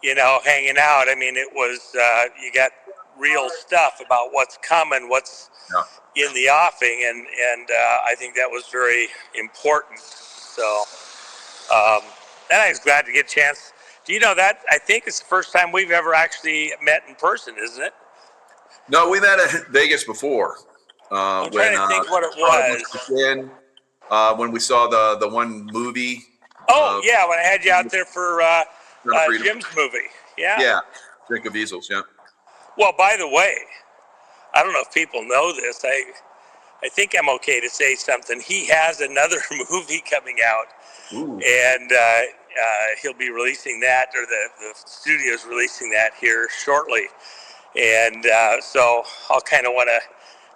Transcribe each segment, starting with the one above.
hanging out. I mean, it was, you got real stuff about what's coming, what's in the offing, and I think that was very important. So, and I was glad to get a chance. Do you know that? I think it's the first time we've ever actually met in person, isn't it? No, we met at Vegas before. I'm trying to think what it was. When we saw the one movie. Oh, yeah, when I had you out there for Jim's movie. Yeah. Yeah, Drink of Easels, yeah. Well, by the way, I don't know if people know this. I think I'm okay to say something. He has another movie coming out. Ooh. And he'll be releasing that, or the studio's releasing that here shortly. And so I'll kind of want to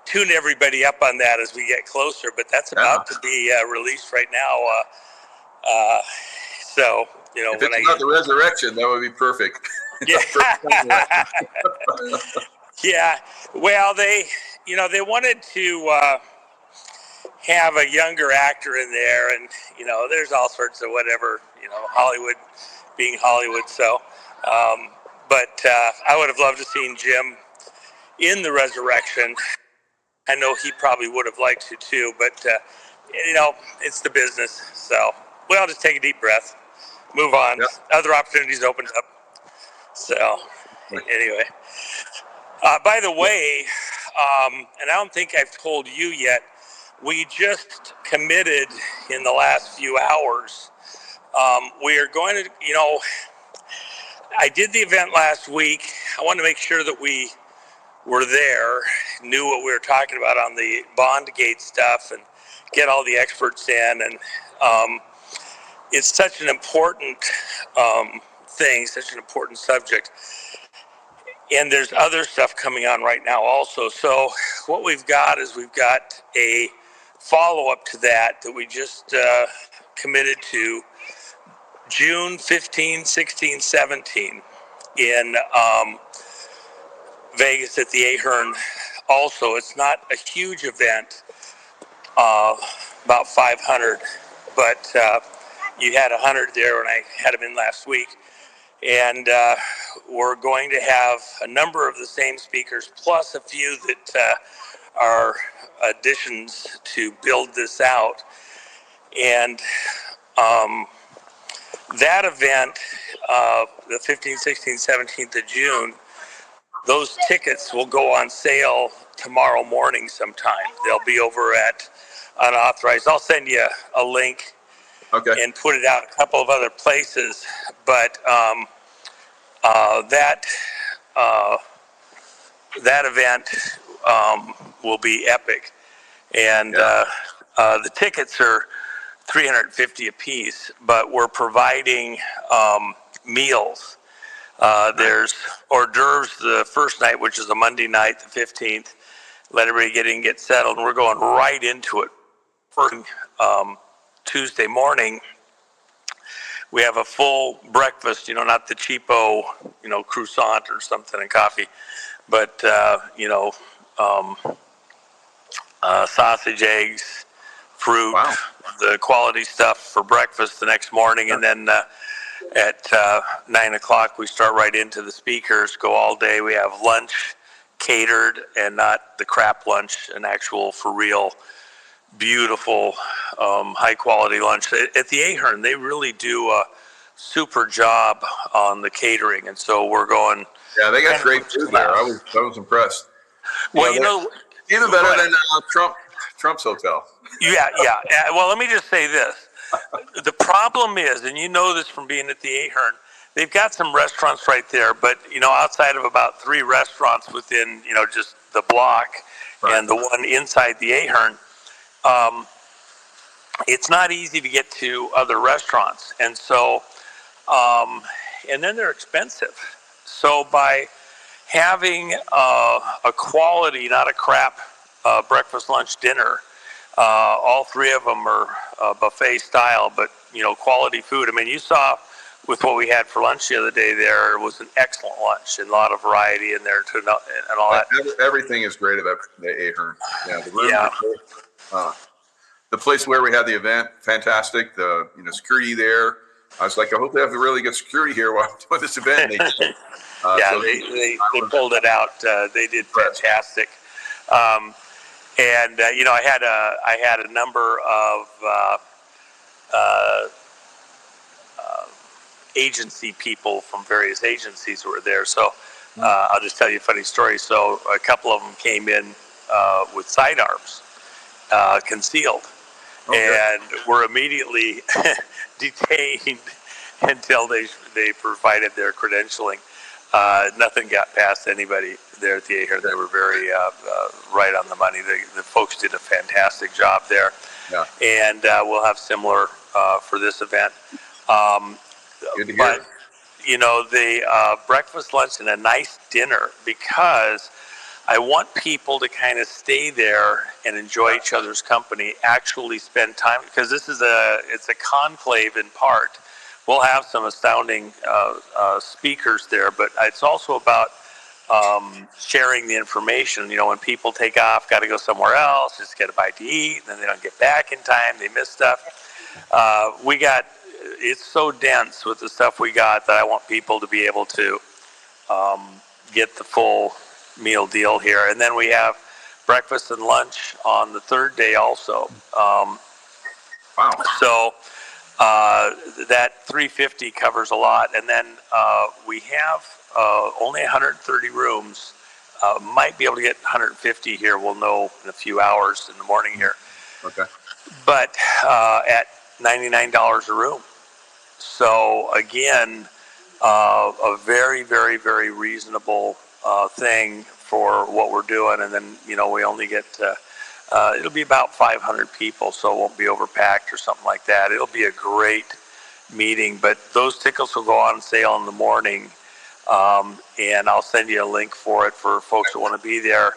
tune everybody up on that as we get closer. But that's about to be released right now. So, if it's not the resurrection, that would be perfect. Yeah. Yeah. Well, they wanted to have a younger actor in there, and there's all sorts of whatever, Hollywood being Hollywood. So, but I would have loved to seen Jim in the resurrection. I know he probably would have liked to too, but it's the business. So we'll just take a deep breath, move on. Yep. Other opportunities opened up. So anyway, by the way, and I don't think I've told you yet, we just committed in the last few hours. We are going to, I did the event last week. I wanted to make sure that we were there, knew what we were talking about on the Bondgate stuff, and get all the experts in. And it's such an important thing, such an important subject. And there's other stuff coming on right now also. So what we've got is we've got a follow-up to that we just committed to June 15, 16, 17 in Vegas at the Ahern. Also, it's not a huge event, about 500, but you had 100 there when I had them in last week. And we're going to have a number of the same speakers, plus a few that are additions to build this out. And that event, the 15th, 16th, 17th of June, those tickets will go on sale tomorrow morning sometime. They'll be over at Unauthorized. I'll send you a link. Okay. And put it out a couple of other places. But that event will be epic. And the tickets are $350 a piece, but we're providing meals. There's hors d'oeuvres the first night, which is a Monday night, the 15th. Let everybody get in, get settled. And we're going right into it. First, Tuesday morning, we have a full breakfast, not the cheapo, croissant or something and coffee, but, sausage, eggs, fruit, the quality stuff for breakfast the next morning. And then at 9 o'clock, we start right into the speakers, go all day. We have lunch catered and not the crap lunch, an actual for real beautiful, high quality lunch. At the Ahern, they really do a super job on the catering, and so we're going. Yeah, they got great food there. I was impressed. Well, even better than Trump's hotel. Yeah. Well, let me just say this: the problem is, and you know this from being at the Ahern, they've got some restaurants right there, but outside of about 3 restaurants within just the block, and the one inside the Ahern. It's not easy to get to other restaurants. And so, and then they're expensive. So by having a quality, not a crap breakfast, lunch, dinner, all 3 of them are buffet style, but quality food. I mean, you saw with what we had for lunch the other day, there was an excellent lunch and a lot of variety in there too, and all that. Everything is great about the Ahern. Yeah, the room, the place where we had the event, fantastic. The security there, I was like, I hope they have really good security here while I'm doing this event. And Yeah, so they pulled it out. They did fantastic. And you know, I had a number of agency people from various agencies who were there. So I'll just tell you a funny story. So a couple of them came in with sidearms, concealed, and were immediately detained until they provided their credentialing. Nothing got past anybody there at the A here. They were very right on the money. The folks did a fantastic job there. Yeah. And we'll have similar for this event. Good to hear. But, you know, the breakfast, lunch, and a nice dinner, because I want people to kind of stay there and enjoy each other's company, actually spend time, because this is it's a conclave in part. We'll have some astounding speakers there, but it's also about sharing the information. You know, when people take off, got to go somewhere else, just get a bite to eat, and then they don't get back in time, they miss stuff. It's so dense with the stuff we got that I want people to be able to get the full meal deal here. And then we have breakfast and lunch on the third day also. Wow. So that $350 covers a lot. And then we have only 130 rooms. Might be able to get 150 here. We'll know in a few hours in the morning here. Okay. But at $99 a room. So again, a very, very, very reasonable thing for what we're doing. And then, you know, we only get, it'll be about 500 people, so it won't be overpacked or something like that. It'll be a great meeting, but those tickets will go on sale in the morning. And I'll send you a link for it for folks that want to be there.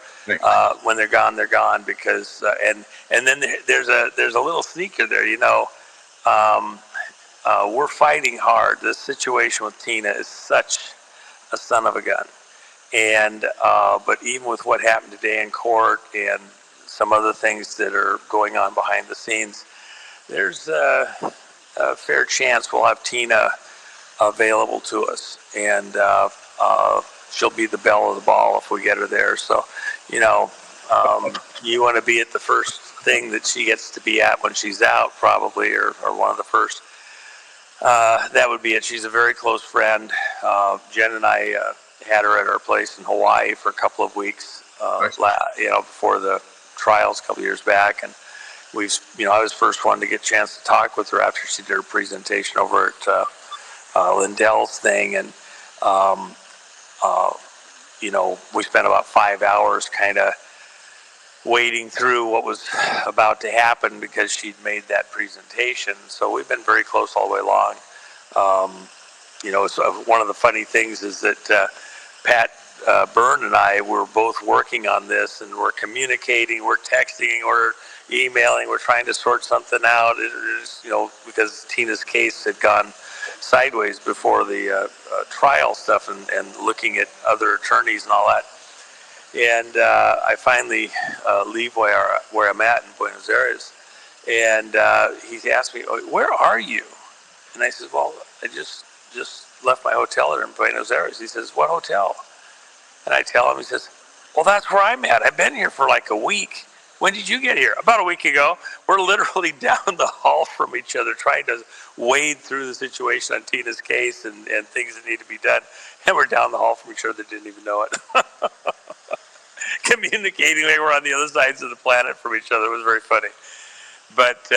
When they're gone, because, and then there's a little sneaker there, you know. We're fighting hard. The situation with Tina is such a son of a gun. And, but even with what happened today in court and some other things that are going on behind the scenes, there's a fair chance we'll have Tina available to us. And she'll be the belle of the ball if we get her there. So, you know, you want to be at the first thing that she gets to be at when she's out, probably, or one of the first. That would be it. She's a very close friend. Jen and I had her at our place in Hawaii for a couple of weeks, you know, before the trials a couple of years back. And we've, you know, I was the first one to get a chance to talk with her after she did her presentation over at Lindell's thing. And, you know, we spent about 5 hours kind of wading through what was about to happen because she'd made that presentation. So we've been very close all the way along. You know, so one of the funny things is that Pat Byrne and I were both working on this, and we're communicating, we're texting, we're emailing, we're trying to sort something out. It is, you know, because Tina's case had gone sideways before the trial stuff, and looking at other attorneys and all that. And I finally leave where I'm at in Buenos Aires, and he asked me, "Where are you?" And I said, "Well, I just left my hotel in Buenos Aires." He says, "What hotel?" And I tell him. He says, "Well, that's where I'm at. I've been here for like a week. When did you get here?" "About a week ago." We're literally down the hall from each other trying to wade through the situation on Tina's case and things that need to be done. And we're down the hall from each other, didn't even know it. Communicating like we're on the other sides of the planet from each other. It was very funny. But,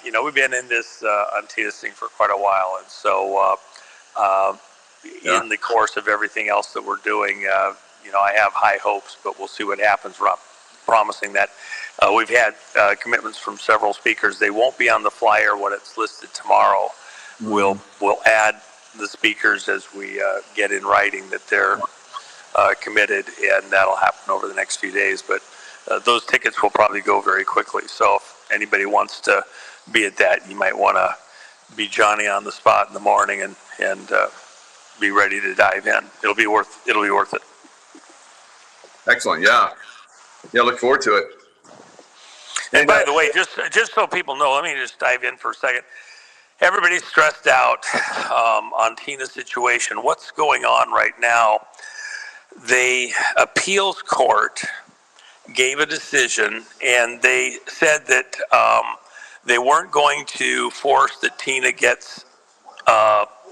you know, we've been in this on Tina's thing for quite a while. And so in the course of everything else that we're doing, you know, I have high hopes, but we'll see what happens. We're not promising that. We've had commitments from several speakers. They won't be on the flyer when it's listed tomorrow. We'll add the speakers as we get in writing that they're committed, and that'll happen over the next few days. But those tickets will probably go very quickly. So if anybody wants to be at that, you might want to be Johnny on the spot in the morning and be ready to dive in. It'll be worth it. Excellent. Yeah. Look forward to it. And by the way, just so people know, let me just dive in for a second. Everybody's stressed out on Tina's situation. What's going on right now? The appeals court gave a decision, and they said that they weren't going to force that Tina gets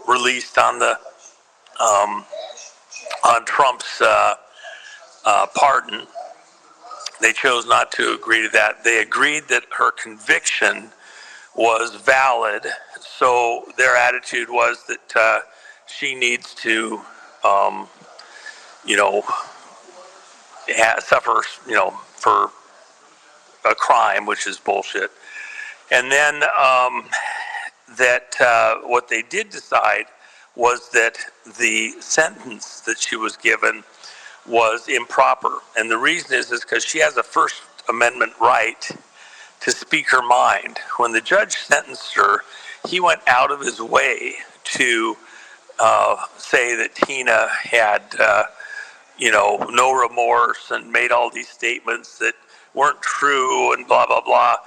released on the on Trump's pardon. They chose not to agree to that. They agreed that her conviction was valid, so their attitude was that she needs to, you know, suffer, for a crime, which is bullshit. And then what they did decide was that the sentence that she was given was improper. And the reason is because she has a First Amendment right to speak her mind. When the judge sentenced her, he went out of his way to say that Tina had, no remorse and made all these statements that weren't true and blah, blah, blah.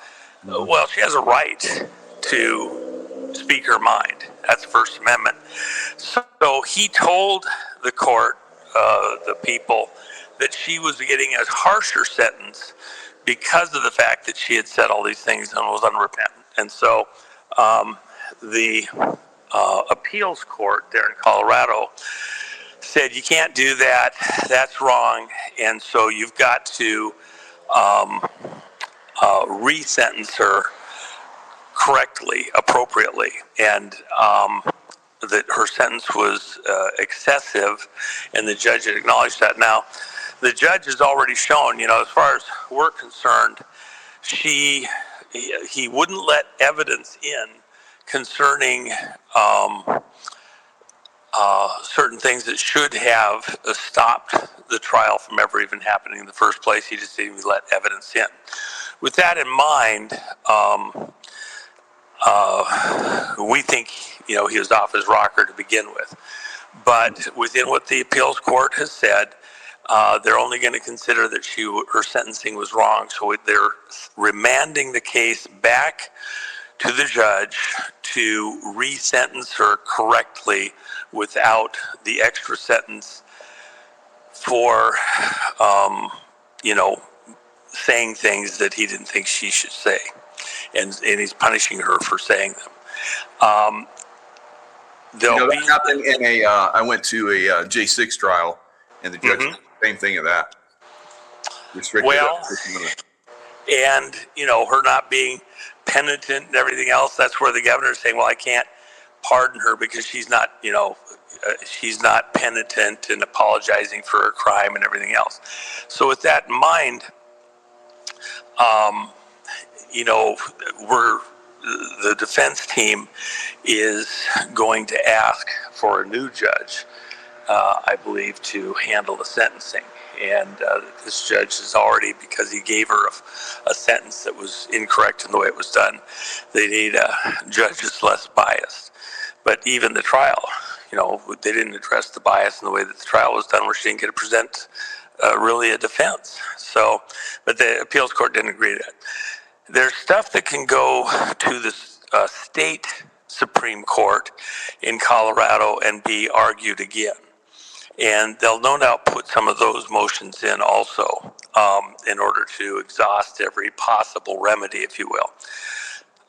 Mm-hmm. Well, she has a right to speak her mind. That's First Amendment. So he told the court, the people, that she was getting a harsher sentence because of the fact that she had said all these things and was unrepentant. And so the appeals court there in Colorado said, you can't do that, that's wrong, and so you've got to re-sentence her correctly, appropriately, and that her sentence was excessive, and the judge had acknowledged that. Now, the judge has already shown, as far as we're concerned, he wouldn't let evidence in concerning certain things that should have stopped the trial from ever even happening in the first place. He just didn't even let evidence in. With that in mind, we think, he was off his rocker to begin with. But within what the appeals court has said, they're only going to consider that her sentencing was wrong. So they're remanding the case back to the judge to re-sentence her correctly without the extra sentence for, saying things that he didn't think she should say. And he's punishing her for saying them. That happened in I went to a J6 trial, and the judge did the same thing of that. And, her not being penitent and everything else, that's where the governor's saying, well, I can't pardon her because she's not, she's not penitent and apologizing for her crime and everything else. So with that in mind, the defense team is going to ask for a new judge, I believe, to handle the sentencing. And this judge is already, because he gave her a sentence that was incorrect in the way it was done, they need a judge that's less biased. But even the trial, they didn't address the bias in the way that the trial was done, where she didn't get to present really a defense. So, but the appeals court didn't agree to that. There's stuff that can go to the state Supreme Court in Colorado and be argued again. And they'll no doubt put some of those motions in also, in order to exhaust every possible remedy, if you will.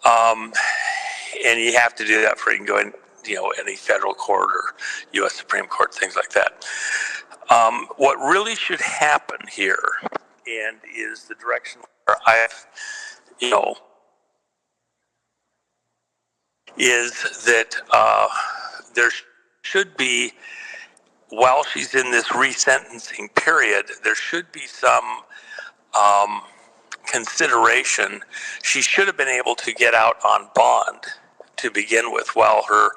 And you have to do that for you can go in, any federal court or U.S. Supreme Court, things like that. What really should happen here, and is the direction where is that there should be, while she's in this resentencing period, there should be some consideration. She should have been able to get out on bond to begin with while her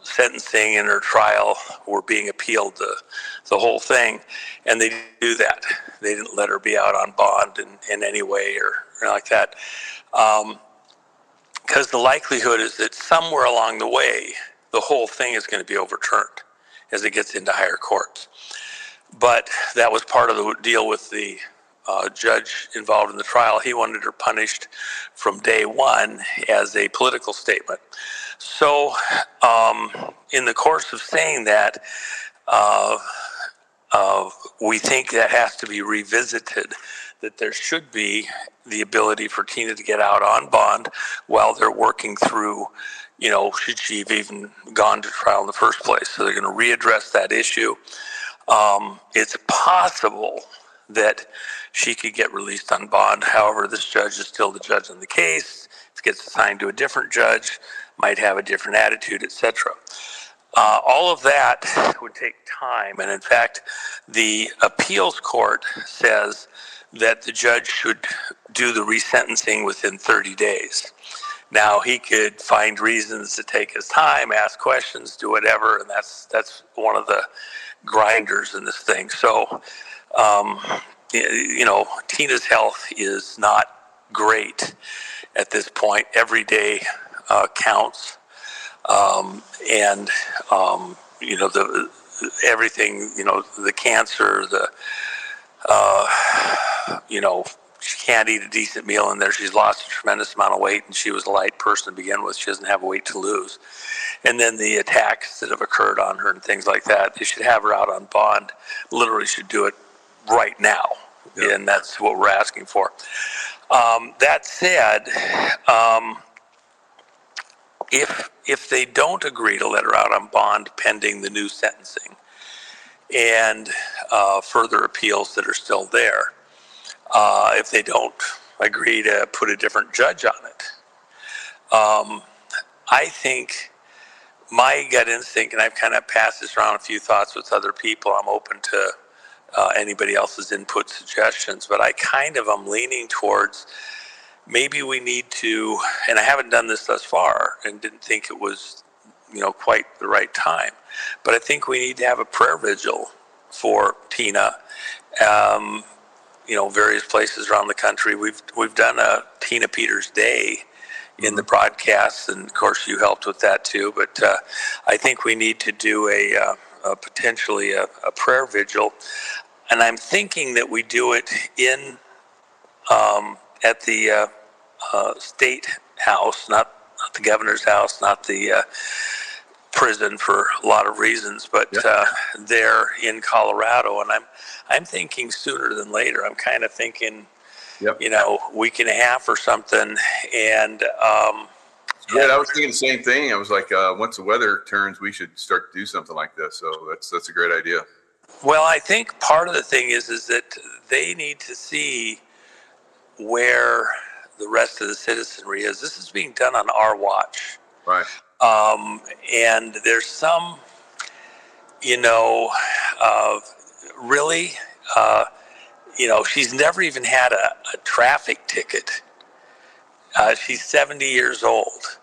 sentencing and her trial were being appealed, the whole thing. And they didn't do that. They didn't let her be out on bond in any way or like that. Because the likelihood is that somewhere along the way, the whole thing is going to be overturned as it gets into higher courts. But that was part of the deal with the judge involved in the trial, he wanted her punished from day one as a political statement. So, in the course of saying that, we think that has to be revisited, that there should be the ability for Tina to get out on bond while they're working through, should she have even gone to trial in the first place. So they're going to readdress that issue. It's possible that she could get released on bond. However, this judge is still the judge on the case. If it gets assigned to a different judge, might have a different attitude, etc. All of that would take time. And in fact, the appeals court says that the judge should do the resentencing within 30 days. Now, he could find reasons to take his time, ask questions, do whatever, and that's one of the grinders in this thing. So, Tina's health is not great at this point. Every day counts. Everything, the cancer, she can't eat a decent meal in there. She's lost a tremendous amount of weight, and she was a light person to begin with. She doesn't have weight to lose. And then the attacks that have occurred on her and things like that, they should have her out on bond. Literally should do it right now. Yeah. And that's what we're asking for. That said, if they don't agree to let her out on bond pending the new sentencing and further appeals that are still there, if they don't agree to put a different judge on it, I think my gut instinct, and I've kind of passed this around a few thoughts with other people, I'm open to anybody else's input suggestions, but I kind of am leaning towards maybe we need to, and I haven't done this thus far and didn't think it was, quite the right time, but I think we need to have a prayer vigil for Tina. Various places around the country. We've done a Tina Peters Day in the broadcasts, and of course you helped with that too. But I think we need to do potentially a prayer vigil, and I'm thinking that we do it in at the state house, not the governor's house, not the prison for a lot of reasons, but there in Colorado. And I'm thinking sooner than later. I'm kind of thinking, week and a half or something. And I was thinking the same thing. I was like, once the weather turns, we should start to do something like this. So that's a great idea. Well, I think part of the thing is that they need to see where the rest of the citizenry is. This is being done on our watch. Right. And there's some, really, she's never even had a traffic ticket. She's 70 years old.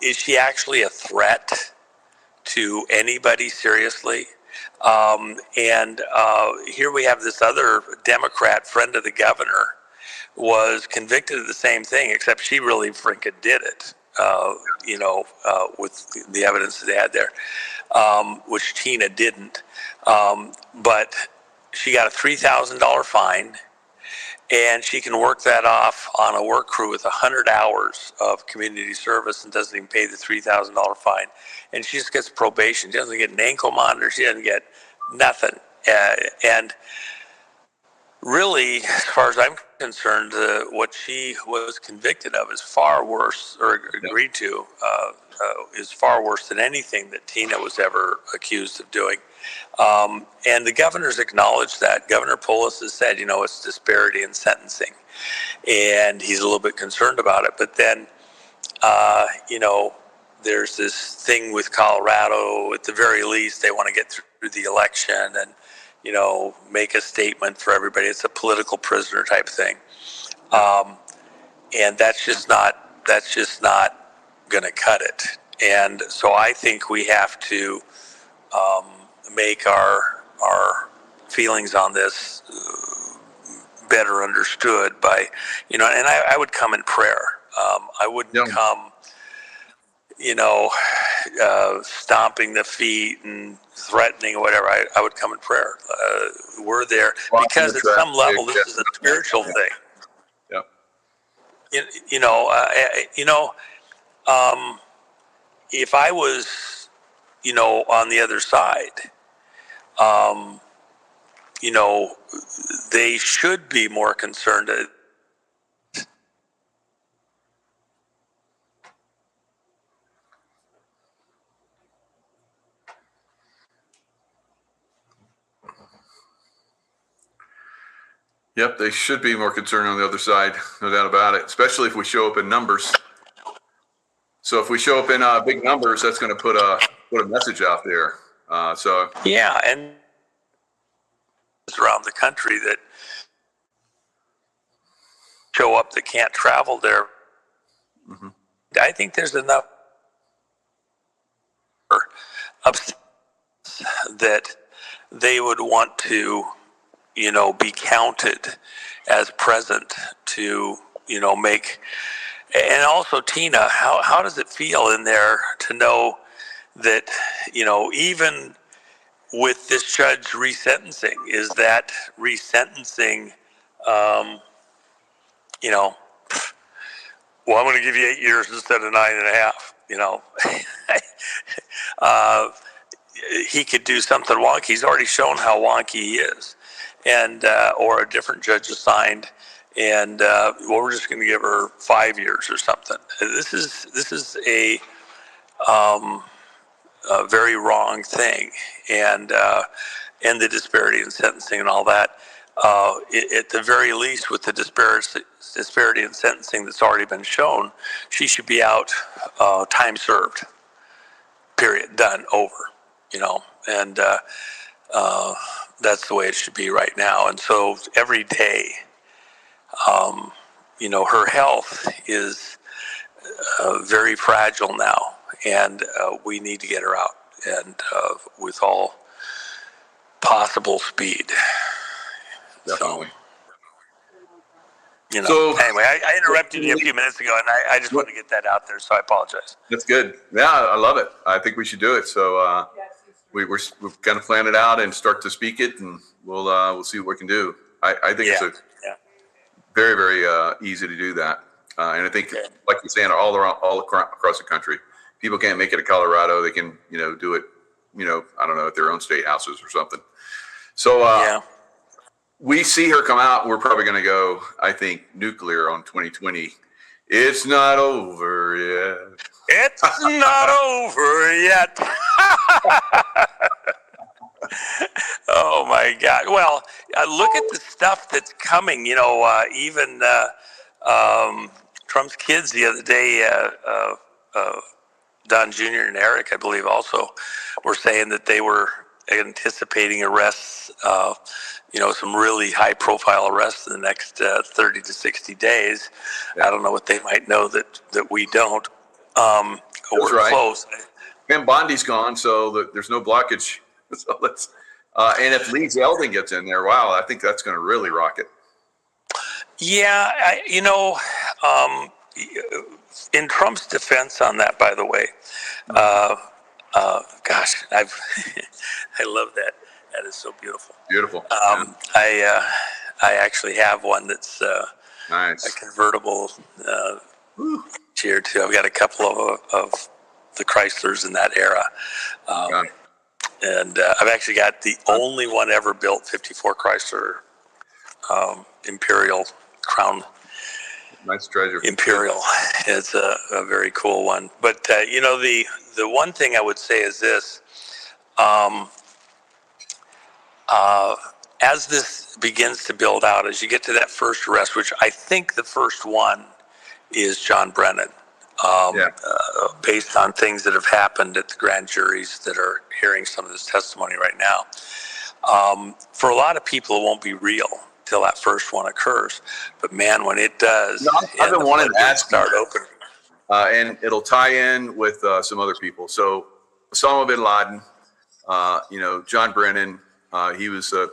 Is she actually a threat to anybody, seriously? And here we have this other Democrat friend of the governor was convicted of the same thing, except she really freaking did it. With the evidence that they had there, which Tina didn't. But she got a $3,000 fine, and she can work that off on a work crew with 100 hours of community service and doesn't even pay the $3,000 fine. And she just gets probation. She doesn't get an ankle monitor. She doesn't get nothing. And really, as far as I'm concerned, what she was convicted of is far worse, or agreed to, is far worse than anything that Tina was ever accused of doing. And the governor's acknowledged that. Governor Polis has said, it's disparity in sentencing. And he's a little bit concerned about it. But then, there's this thing with Colorado, at the very least, they want to get through the election and make a statement for everybody. It's a political prisoner type thing. And that's just not going to cut it. And so I think we have to make our feelings on this better understood by, and I would come in prayer. I wouldn't come, stomping the feet and threatening or whatever, I would come in prayer. We're there because at some level this is a spiritual thing. Yep. If I was, on the other side, they should be more concerned. Yep, they should be more concerned on the other side, no doubt about it, especially if we show up in numbers. So if we show up in big numbers, that's going to put a message out there. Yeah, and around the country that show up that can't travel there. Mm-hmm. I think there's enough that they would want to, be counted as present to, make. And also, Tina, how does it feel in there to know that, even with this judge resentencing, is that resentencing, well, I'm going to give you 8 years instead of 9.5, he could do something wonky. He's already shown how wonky he is. And, or a different judge assigned, and, we're just going to give her 5 years or something. This is a very wrong thing. And the disparity in sentencing and all that. At the very least, with the disparity in sentencing that's already been shown, she should be out, time served, period, done, over, and that's the way it should be right now. And so every day, her health is very fragile now, and we need to get her out, and with all possible speed. Definitely. So, anyway, I interrupted you a few minutes ago, and I just wanted to get that out there, so I apologize. That's good. Yeah, I love it. I think we should do it. So we've kind of planned it out and start to speak it, and we'll see what we can do. I think it's very, very easy to do that. And I think, like you're saying, all across the country, people can't make it to Colorado. They can, do it, I don't know, at their own state houses or something. So we see her come out. We're probably going to go, I think, nuclear on 2020. It's not over yet. It's not over yet. Oh my God! Well, look at the stuff that's coming. Even Trump's kids the other day, Don Jr. and Eric, I believe, also were saying that they were anticipating arrests. Some really high-profile arrests in the next 30 to 60 days. Yeah. I don't know what they might know that we don't. We're right. Close. And Bondi's gone, so there's no blockage. So let's. And if Lee Zeldin gets in there, wow, I think that's going to really rock it. Yeah, in Trump's defense on that, by the way, gosh, I love that. That is so beautiful. Beautiful. I actually have one that's nice. A convertible here too. I've got a couple of the Chryslers in that era. And I've actually got the only one ever built, 54 Chrysler Imperial Crown. Nice treasure. Imperial. It's a very cool one. But, the one thing I would say is this. As this begins to build out, as you get to that first arrest, which I think the first one is John Brennan, based on things that have happened at the grand juries that are hearing some of this testimony right now. For a lot of people, it won't be real till that first one occurs. But man, when it does, I've been wanting to ask start open. And it'll tie in with some other people. So Osama bin Laden, John Brennan, he was the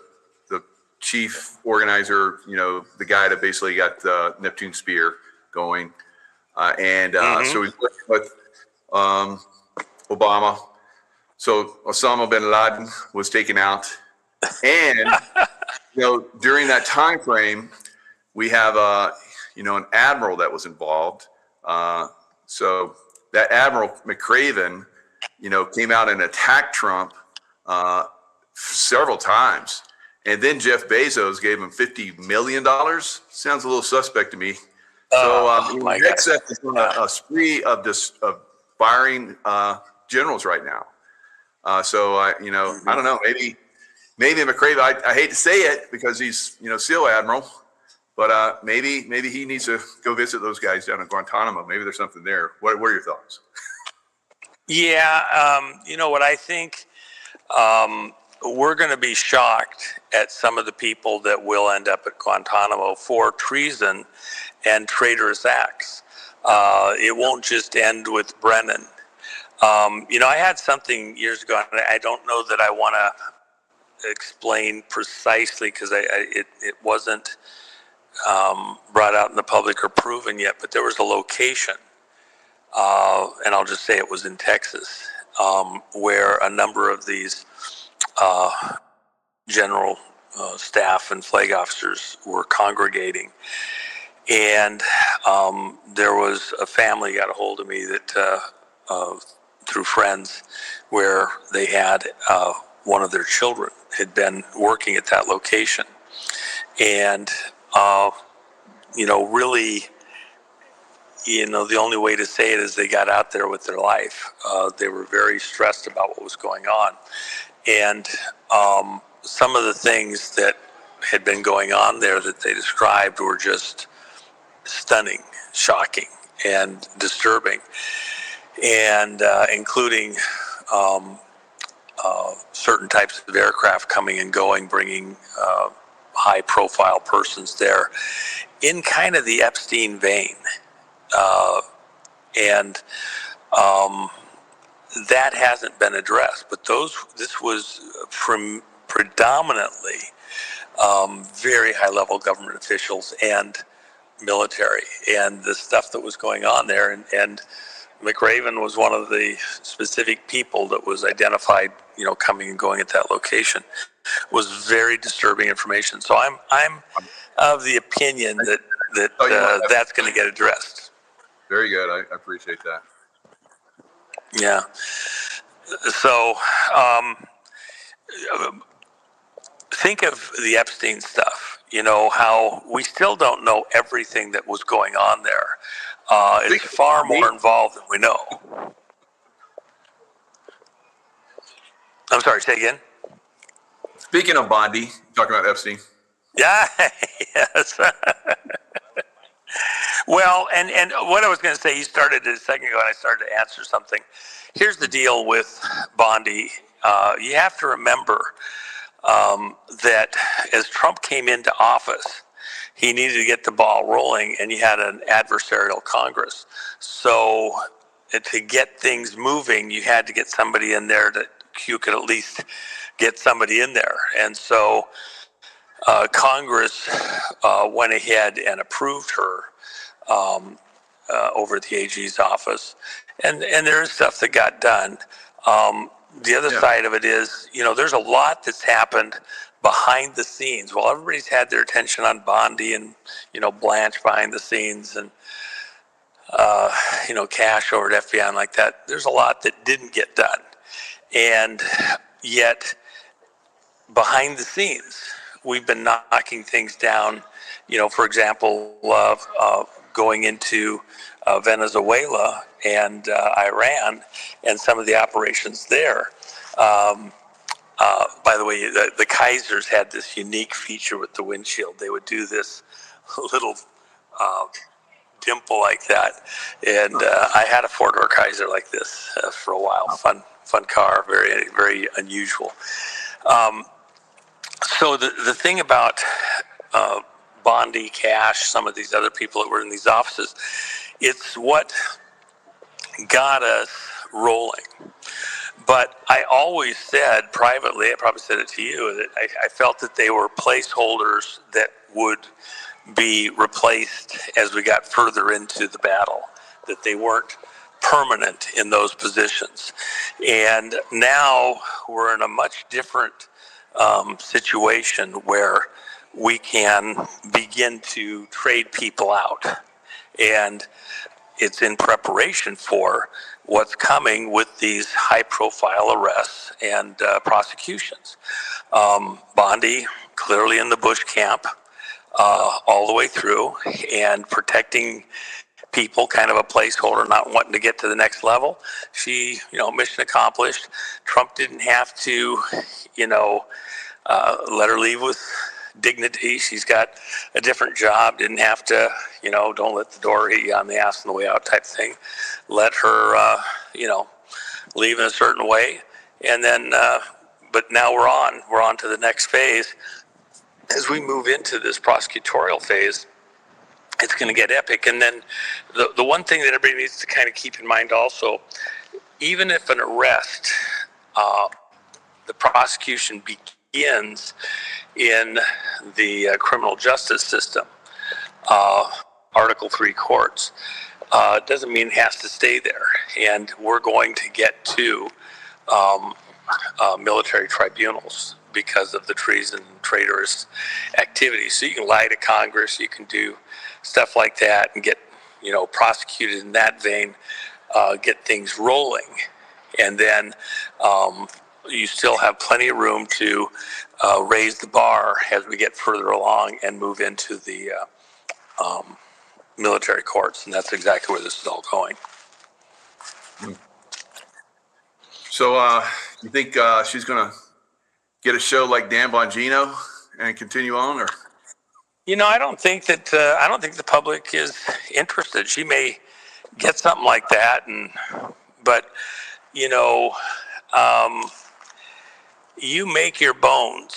chief organizer, the guy that basically got the Neptune Spear going. So he's working with Obama. So Osama bin Laden was taken out. And, during that time frame, we have, an admiral that was involved. So that Admiral McRaven, came out and attacked Trump several times. And then Jeff Bezos gave him $50 million. Sounds a little suspect to me. So Jack is on a spree of firing generals right now. I don't know. Maybe McRaven. I hate to say it because he's SEAL admiral, but maybe he needs to go visit those guys down in Guantanamo. Maybe there's something there. What are your thoughts? Yeah, what I think. We're going to be shocked at some of the people that will end up at Guantanamo for treason and traitorous acts. It won't just end with Brennan. I had something years ago, and I don't know that I want to explain precisely because it wasn't brought out in the public or proven yet, but there was a location, and I'll just say it was in Texas, where a number of these general staff and flag officers were congregating, and there was a family got a hold of me that through friends, where they had one of their children had been working at that location, and really, the only way to say it is they got out there with their life. They were very stressed about what was going on. And some of the things that had been going on there that they described were just stunning, shocking, and disturbing, and including certain types of aircraft coming and going, bringing high-profile persons there in kind of the Epstein vein. And that hasn't been addressed, but this was predominantly very high-level government officials and military, and the stuff that was going on there, and McRaven was one of the specific people that was identified, coming and going at that location. Was very disturbing information. So I'm of the opinion that that's going to get addressed. Very good. I appreciate that. Yeah. So think of the Epstein stuff, how we still don't know everything that was going on there. It's far more involved than we know. I'm sorry, say again? Speaking of Bondi, talking about Epstein. Yeah, yes. Well, and what I was going to say, you started a second ago, and I started to answer something. Here's the deal with Bondi. You have to remember that as Trump came into office, he needed to get the ball rolling, and you had an adversarial Congress. So to get things moving, you had to get somebody in there that you could at least get somebody in there. And so Congress went ahead and approved her over at the AG's office, and there is stuff that got done. The other side of it is, there's a lot that's happened behind the scenes. While everybody's had their attention on Bondi and, Blanche behind the scenes and, Cash over at FBI and like that, there's a lot that didn't get done. And yet, behind the scenes, we've been knocking things down, for example, going into Venezuela and Iran and some of the operations there. By the way, the Kaisers had this unique feature with the windshield. They would do this little dimple like that. And I had a four-door Kaiser like this for a while. Fun car, very, very unusual. So the thing about Bondi, Cash, some of these other people that were in these offices, it's what got us rolling. But I always said privately, I probably said it to you, that I felt that they were placeholders that would be replaced as we got further into the battle, that they weren't permanent in those positions. And now we're in a much different situation where we can begin to trade people out. And it's in preparation for what's coming with these high-profile arrests and prosecutions. Bondi, clearly in the Bush camp, all the way through, and protecting people, kind of a placeholder, not wanting to get to the next level. She, mission accomplished. Trump didn't have to, let her leave with dignity. She's got a different job, didn't have to, don't let the door hit you on the ass on the way out type thing. Let her, leave in a certain way. And then, but now we're on to the next phase. As we move into this prosecutorial phase, it's going to get epic. And then the one thing that everybody needs to kind of keep in mind also, even if an arrest, the prosecution begins in the criminal justice system, Article 3 courts, doesn't mean it has to stay there. And we're going to get to military tribunals because of the treason and traitorous activities. So you can lie to Congress, you can do stuff like that and get, prosecuted in that vein, get things rolling. And then you still have plenty of room to raise the bar as we get further along and move into the military courts. And that's exactly where this is all going. So you think she's going to get a show like Dan Bongino and continue on, or? I don't think that I don't think the public is interested. She may get something like that, but you make your bones,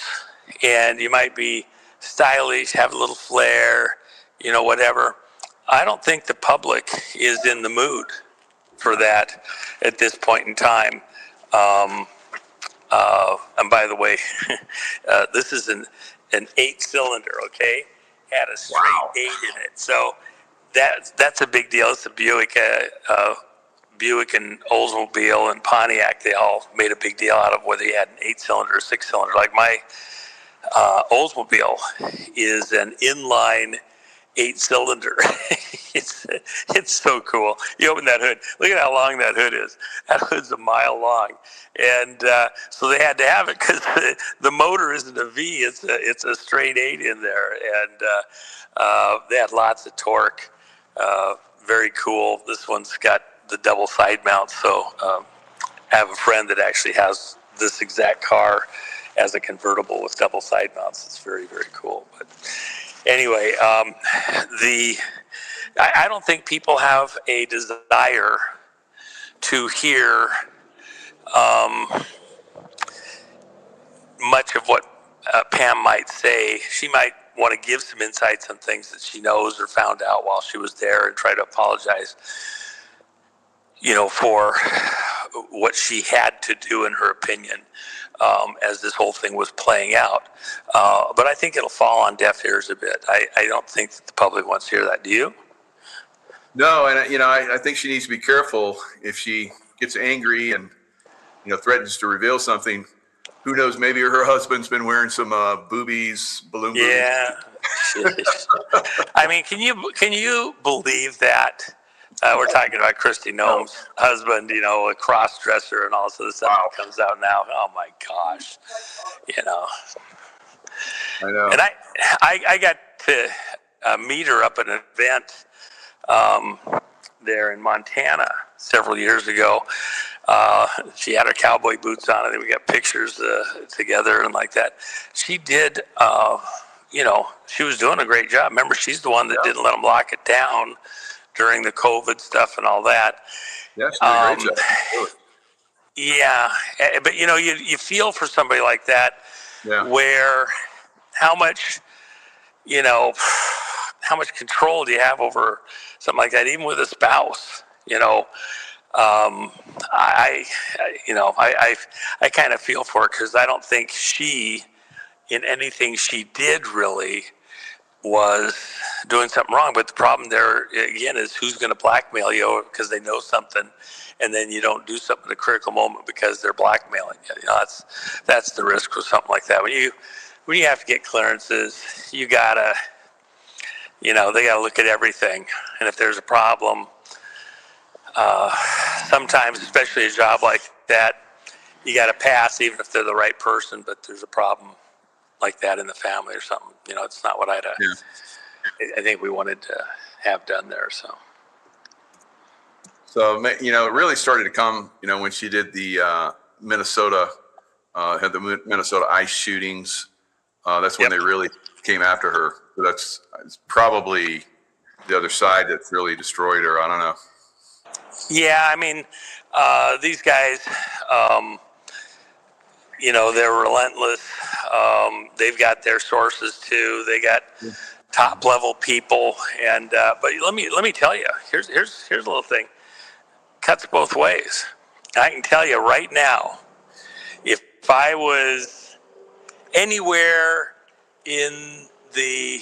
and you might be stylish, have a little flair, whatever. I don't think the public is in the mood for that at this point in time. And by the way, this is an 8-cylinder, okay? Had a straight 8 in it. So that's a big deal. It's a Buick, Buick and Oldsmobile and Pontiac. They all made a big deal out of whether you had an 8-cylinder or 6-cylinder. Like my Oldsmobile is an inline 8-cylinder. It's so cool. You open that hood. Look at how long that hood is. That hood's a mile long, and so they had to have it because the motor isn't a V. It's a straight 8 in there, and they had lots of torque. Very cool. This one's got the double side mount. So I have a friend that actually has this exact car as a convertible with double side mounts. It's very, very cool. But anyway, I don't think people have a desire to hear much of what Pam might say. She might want to give some insights on things that she knows or found out while she was there and try to apologize, for what she had to do, in her opinion, as this whole thing was playing out. But I think it'll fall on deaf ears a bit. I don't think that the public wants to hear that. Do you? No, and I think she needs to be careful if she gets angry and threatens to reveal something. Who knows? Maybe her husband's been wearing some boobies, balloon boobies. Yeah. I mean, can you believe that? We're talking about Kristi Noem's husband, a cross-dresser and all this other stuff that comes out now. Oh my gosh, I know. And I got to meet her up at an event there in Montana several years ago. She had her cowboy boots on, and we got pictures together and like that. She did, she was doing a great job. Remember, she's the one that didn't let them lock it down during the COVID stuff and all that. Yeah, she did a great job. Yeah, but you feel for somebody like that, where how much control do you have over something like that, even with a spouse? I kind of feel for her because I don't think she, in anything she did, really was doing something wrong. But the problem there again is who's going to blackmail you because they know something, and then you don't do something at a critical moment because they're blackmailing you. You know, that's the risk with something like that. When you have to get clearances, you gotta, they gotta look at everything, and if there's a problem, sometimes, especially a job like that, you got to pass even if they're the right person, but there's a problem like that in the family or something. It's not what I think we wanted to have done there. So, it really started to come, when she did the Minnesota, had the Minnesota ICE shootings. That's when they really came after her. So it's probably the other side that's really destroyed her. I don't know. Yeah, I mean, these guys, they're relentless. They've got their sources too. They got top level people, and but let me tell you, here's a little thing. Cuts both ways. I can tell you right now, if I was anywhere in the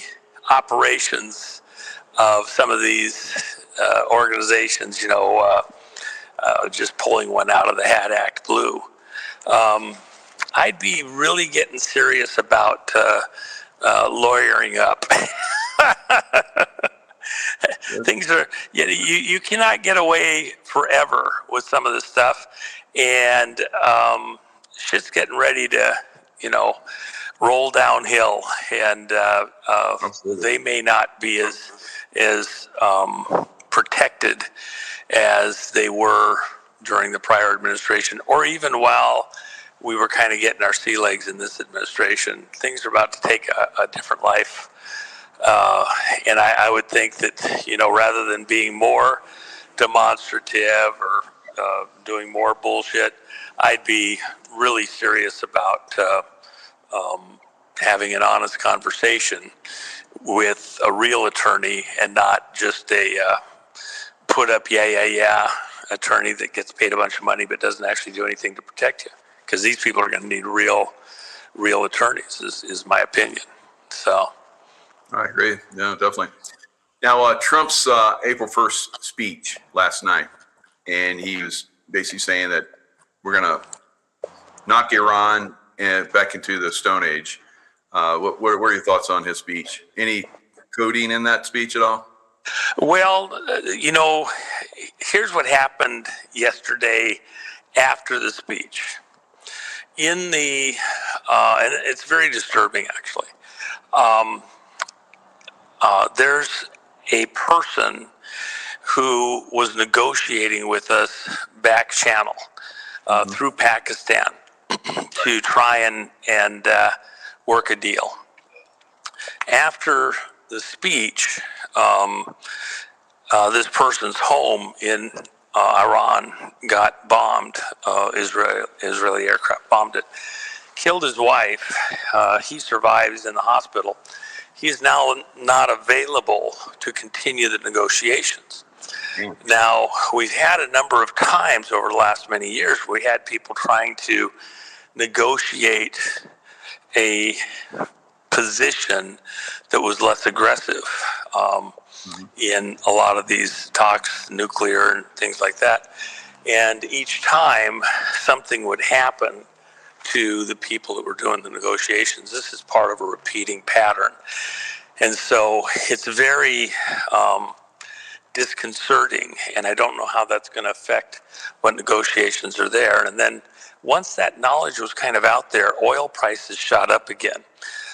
operations of some of these organizations, just pulling one out of the hat, Act Blue, I'd be really getting serious about lawyering up. Things are, you cannot get away forever with some of this stuff, and shit's getting ready to, roll downhill, and they may not be as protected as they were during the prior administration, or even while we were kind of getting our sea legs in this administration. Things are about to take a different life. And I would think that, rather than being more demonstrative or doing more bullshit, I'd be really serious about having an honest conversation with a real attorney and not just a put up, attorney that gets paid a bunch of money but doesn't actually do anything to protect you. Because these people are going to need real attorneys, is my opinion. So. I agree. Yeah, definitely. Now, Trump's April 1st speech last night, and he was basically saying that we're going to knock Iran back into the Stone Age. What are your thoughts on his speech? Any coding in that speech at all? Well, here's what happened yesterday after the speech. And it's very disturbing, actually. There's a person who was negotiating with us back channel through Pakistan to try and work a deal. After the speech, this person's home in Iran got bombed. Israeli aircraft bombed it, killed his wife. He survives in the hospital. He is now not available to continue the negotiations. Now, we've had a number of times over the last many years, we had people trying to negotiate a position that was less aggressive in a lot of these talks, nuclear and things like that. And each time something would happen to the people that were doing the negotiations. This is part of a repeating pattern. And so it's very disconcerting, and I don't know how that's going to affect what negotiations are there. And then once that knowledge was kind of out there, oil prices shot up again.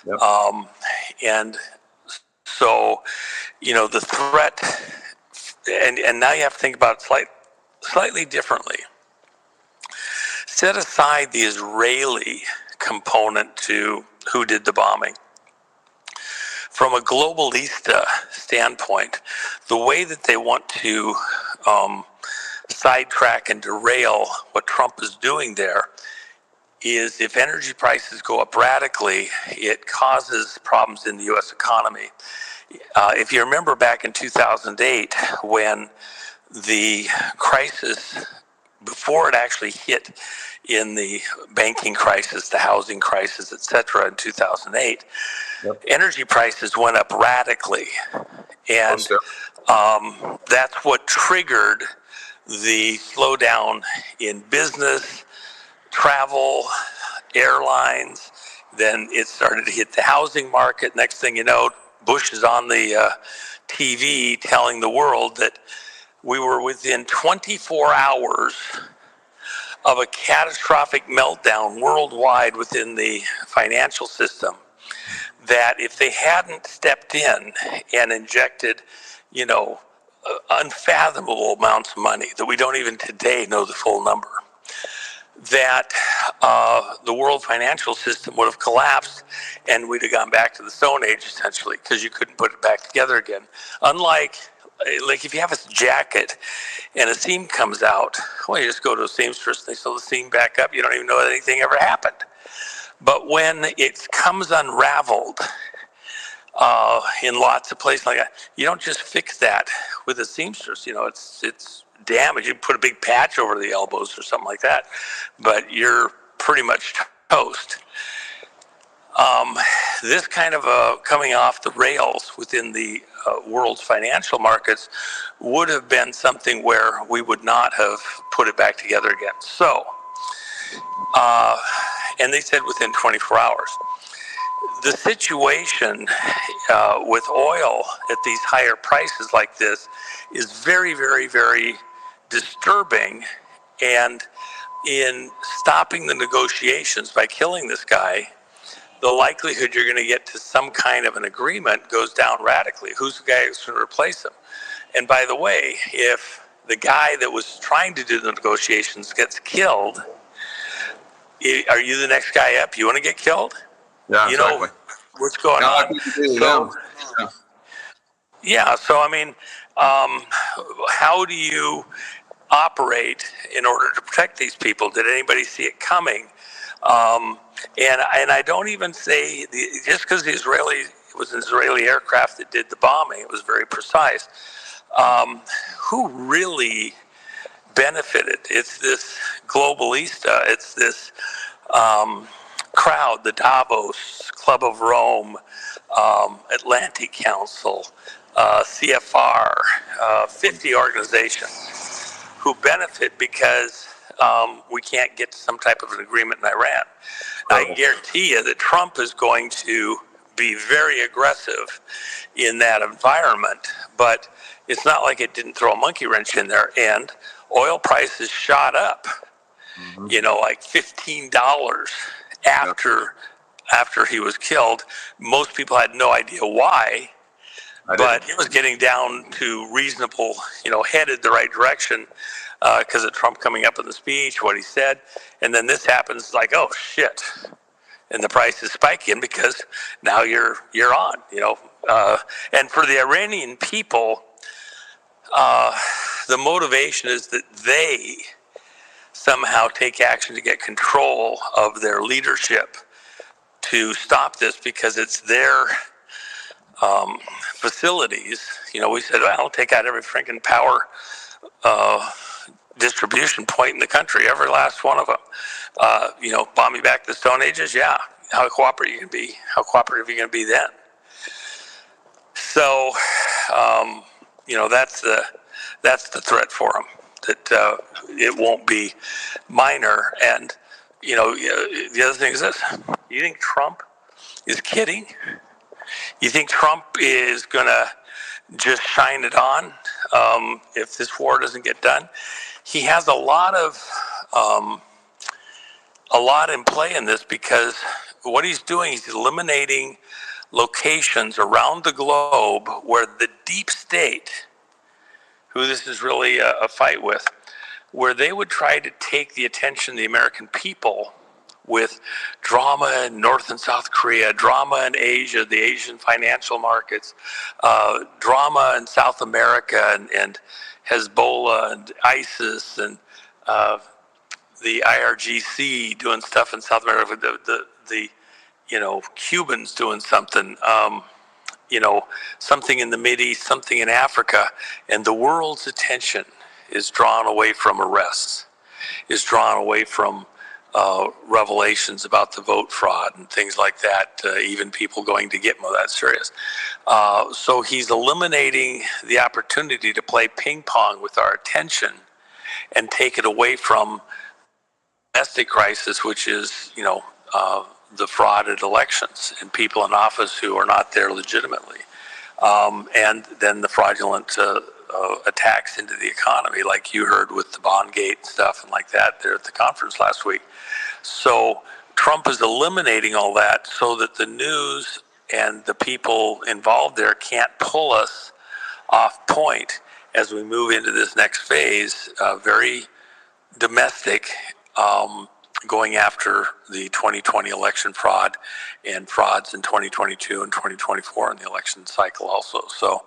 Yep. And so, the threat, and now you have to think about it slightly differently. Set aside the Israeli component to who did the bombing. From a globalista standpoint, the way that they want to sidetrack and derail what Trump is doing there is if energy prices go up radically, it causes problems in the U.S. economy. If you remember back in 2008, when the crisis before it actually hit in the banking crisis, the housing crisis, et cetera, in 2008, energy prices went up radically. And that's what triggered the slowdown in business, travel, airlines. Then it started to hit the housing market. Next thing you know, Bush is on the TV telling the world that we were within 24 hours of a catastrophic meltdown worldwide within the financial system, that if they hadn't stepped in and injected, unfathomable amounts of money that we don't even today know the full number, that the world financial system would have collapsed and we'd have gone back to the Stone Age, essentially, because you couldn't put it back together again. Unlike, if you have a jacket and a seam comes out, well, you just go to a seamstress and they sew the seam back up. You don't even know that anything ever happened. But when it comes unraveled in lots of places like that, you don't just fix that with a seamstress. It's damage. You put a big patch over the elbows or something like that, but you're pretty much toast. This kind of coming off the rails within the world's financial markets would have been something where we would not have put it back together again. So, and they said within 24 hours. The situation with oil at these higher prices like this is very, very, very disturbing. And in stopping the negotiations by killing this guy, the likelihood you're going to get to some kind of an agreement goes down radically. Who's the guy who's going to replace him? And by the way, if the guy that was trying to do the negotiations gets killed, are you the next guy up? You want to get killed? Yeah, exactly. What's going on? So I mean, how do you operate in order to protect these people? Did anybody see it coming? And I don't even say just because it was an Israeli aircraft that did the bombing, it was very precise. Who really benefited? It's this globalista. It's this crowd, the Davos Club of Rome, Atlantic Council, CFR, 50 organizations who benefit because we can't get to some type of an agreement in Iran. I can guarantee you that Trump is going to be very aggressive in that environment, but it's not like it didn't throw a monkey wrench in there. And oil prices shot up, like $15 after he was killed. Most people had no idea why, but it was getting down to reasonable, headed the right direction because of Trump coming up in the speech, what he said. And then this happens, like, oh, shit. And the price is spiking because now you're on, And for the Iranian people, the motivation is that they somehow take action to get control of their leadership to stop this because it's their facilities. We said, well, take out every freaking power distribution point in the country, every last one of them. Bombing back the Stone Ages, yeah. How cooperative are you going to be? How cooperative are you going to be then? So, that's the threat for them. That it won't be minor. And the other thing is this: you think Trump is kidding? You think Trump is going to just shine it on if this war doesn't get done? He has a lot in play in this because what he's doing is eliminating locations around the globe where the deep state, who this is really a fight with, where they would try to take the attention of the American people with drama in North and South Korea, drama in Asia, the Asian financial markets, drama in South America and Hezbollah and ISIS and the IRGC doing stuff in South America, the Cubans doing something, something in the Mideast, something in Africa, and the world's attention is drawn away from arrests. is drawn away from revelations about the vote fraud and things like that, even people going to Gitmo, that's serious. So he's eliminating the opportunity to play ping pong with our attention and take it away from domestic crisis, which is, the fraud at elections and people in office who are not there legitimately. And then the fraudulent attacks into the economy, like you heard with the Bondgate stuff and like that there at the conference last week. So Trump is eliminating all that so that the news and the people involved there can't pull us off point as we move into this next phase, very domestic, going after the 2020 election fraud and frauds in 2022 and 2024 in the election cycle also. So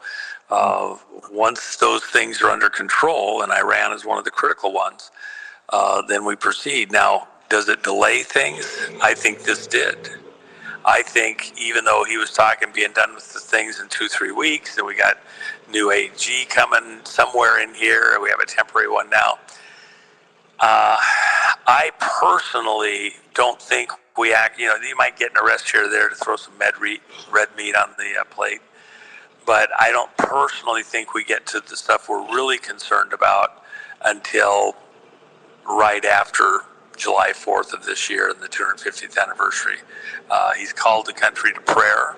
once those things are under control, and Iran is one of the critical ones, then we proceed. Now, does it delay things? I think this did. I think even though he was talking being done with the things in 2-3 weeks, and we got new AG coming somewhere in here, we have a temporary one now. I personally don't think we act, you might get an arrest here or there to throw some red meat on the plate, but I don't personally think we get to the stuff we're really concerned about until right after July 4th of this year and the 250th anniversary. He's called the country to prayer,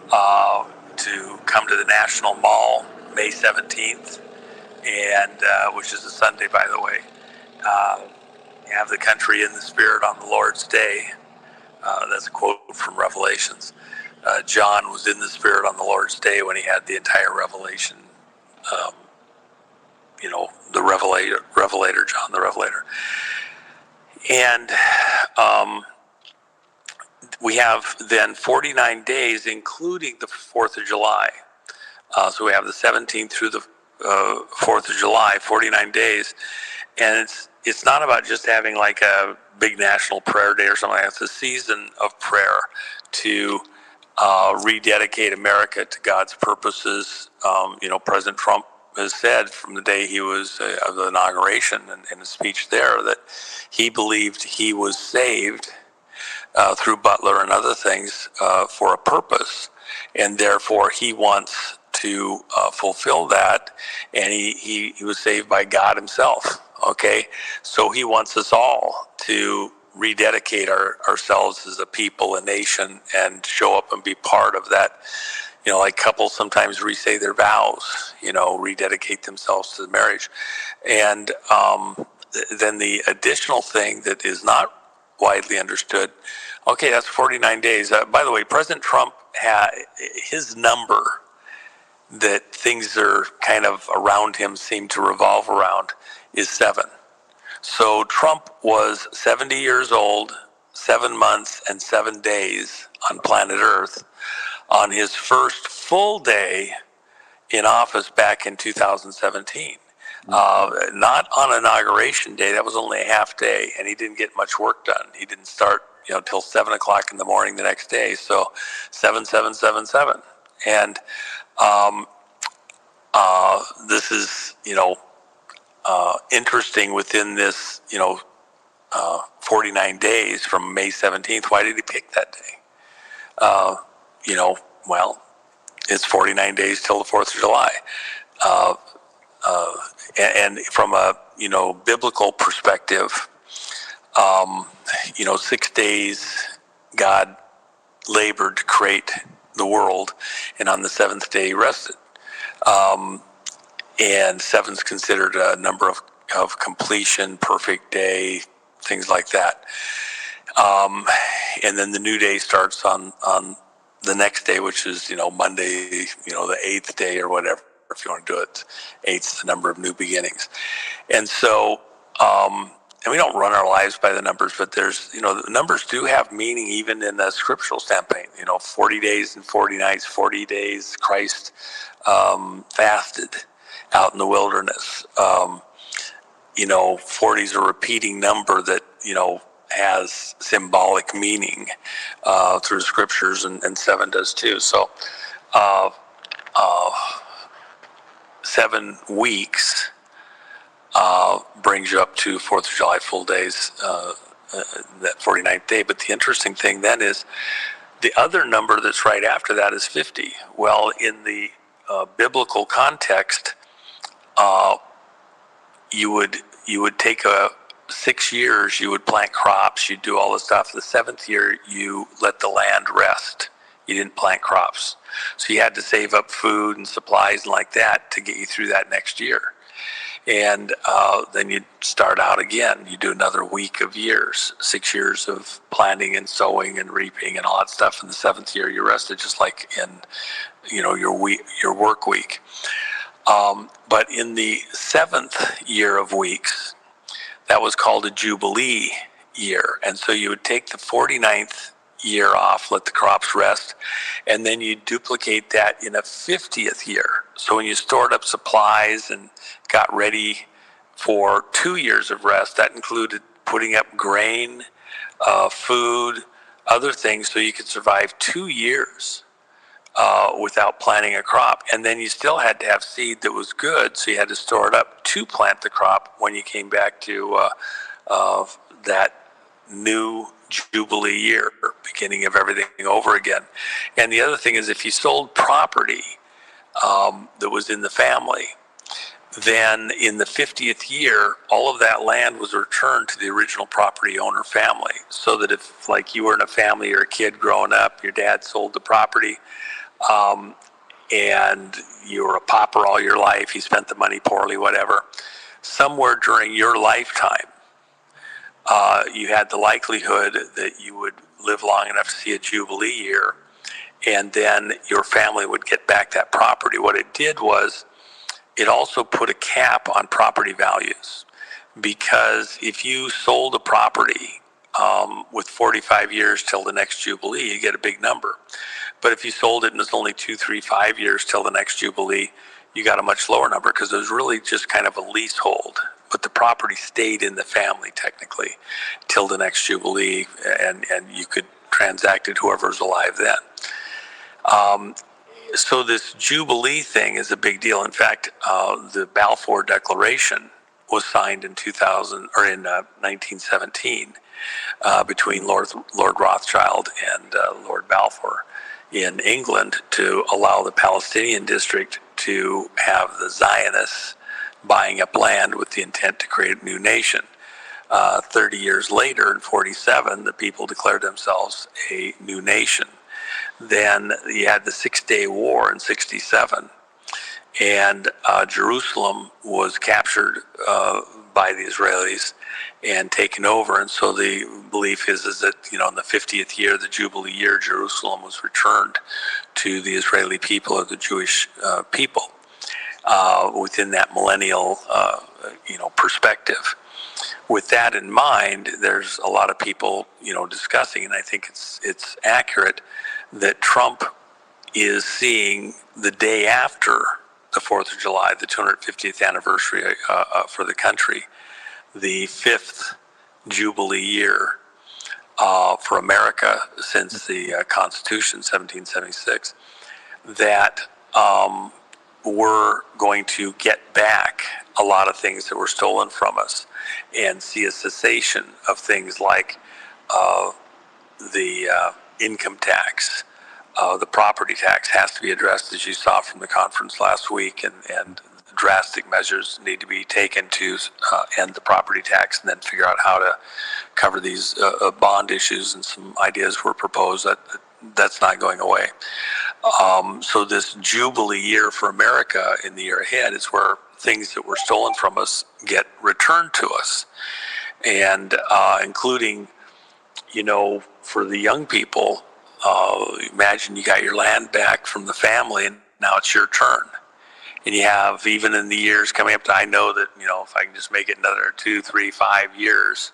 to come to the National Mall May 17th, and which is a Sunday, by the way. Have the country in the spirit on the Lord's day. That's a quote from Revelations. John was in the spirit on the Lord's day when he had the entire revelation. The revelator, John the Revelator. And we have then 49 days, including the 4th of July. So we have the 17th through the 4th of July, 49 days. And it's not about just having like a big national prayer day or something like that. It's a season of prayer to rededicate America to God's purposes. President Trump has said from the day he was of the inauguration and in his speech there that he believed he was saved through Butler and other things for a purpose, and therefore he wants to fulfill that, and he was saved by God himself. Okay, so he wants us all to rededicate ourselves as a people, a nation, and show up and be part of that. Like couples sometimes re-say their vows, rededicate themselves to the marriage. And then the additional thing that is not widely understood, okay, that's 49 days. By the way, President Trump had his number that things are kind of around him seem to revolve around is 7. So Trump was 70 years old, 7 months and 7 days on planet Earth on his first full day in office back in 2017. Not on Inauguration Day, that was only a half day, and he didn't get much work done. He didn't start, till 7 o'clock in the morning the next day. So 7. And this is, interesting within this, 49 days from May 17th. Why did he pick that day? Well, it's 49 days till the 4th of July. And from a, biblical perspective, 6 days God labored to create the world, and on the 7th day he rested. And 7's considered a number of completion, perfect day, things like that. And then the new day starts on the next day, which is, Monday, the 8th day or whatever, if you want to do it. 8's the number of new beginnings. And so, and we don't run our lives by the numbers, but there's, the numbers do have meaning even in the scriptural standpoint. 40 days and 40 nights, 40 days Christ fasted out in the wilderness. 40 is a repeating number that, has symbolic meaning through the scriptures, and 7 does too. So 7 weeks brings you up to 4th of July full days, that 49th day. But the interesting thing then is the other number that's right after that is 50. Well, in the biblical context, you would take 6 years, you would plant crops, you'd do all this stuff. The 7th year, you let the land rest. You didn't plant crops. So you had to save up food and supplies and like that to get you through that next year. And then you'd start out again. You do another week of years, 6 years of planting and sowing and reaping and all that stuff. In the 7th year, you rested, just like in your work week. But in the 7th year of weeks, that was called a Jubilee year. And so you would take the 49th year off, let the crops rest, and then you duplicate that in a 50th year. So when you stored up supplies and got ready for 2 years of rest, that included putting up grain, food, other things, so you could survive 2 years without planting a crop. And then you still had to have seed that was good, so you had to store it up to plant the crop when you came back to that new Jubilee year, beginning of everything over again. And the other thing is, if you sold property that was in the family, then in the 50th year, all of that land was returned to the original property owner family. So that if, like, you were in a family or a kid growing up, your dad sold the property, and you were a pauper all your life, you spent the money poorly, whatever, somewhere during your lifetime, you had the likelihood that you would live long enough to see a Jubilee year, and then your family would get back that property. What it did was, it also put a cap on property values, because if you sold a property with 45 years till the next Jubilee, you get a big number. But if you sold it and it's only 2, 3, 5 years till the next Jubilee, you got a much lower number, because it was really just kind of a leasehold. But the property stayed in the family technically till the next Jubilee, and you could transact it whoever's alive then. So this Jubilee thing is a big deal. In fact, the Balfour Declaration was signed in 1917 between Lord Rothschild and Lord Balfour in England, to allow the Palestinian district to have the Zionists buying up land with the intent to create a new nation. 30 years later, in 47, the people declared themselves a new nation. Then you had the 6-Day War in 67, and Jerusalem was captured by the Israelis and taken over. And so the belief is that, in the 50th year, the Jubilee year, Jerusalem was returned to the Israeli people, or the Jewish people, within that millennial, perspective. With that in mind, there's a lot of people, discussing, and I think it's accurate, that Trump is seeing the day after the 4th of July, the 250th anniversary for the country, the 5th Jubilee year for America since the Constitution, 1776, that we're going to get back a lot of things that were stolen from us, and see a cessation of things like the income tax. The property tax has to be addressed, as you saw from the conference last week, and drastic measures need to be taken to end the property tax, and then figure out how to cover these bond issues, and some ideas were proposed that's not going away. So this Jubilee year for America in the year ahead is where things that were stolen from us get returned to us, and including, for the young people, imagine you got your land back from the family, and now it's your turn. And you have, even in the years coming up, I know that, if I can just make it another 2, 3, 5 years,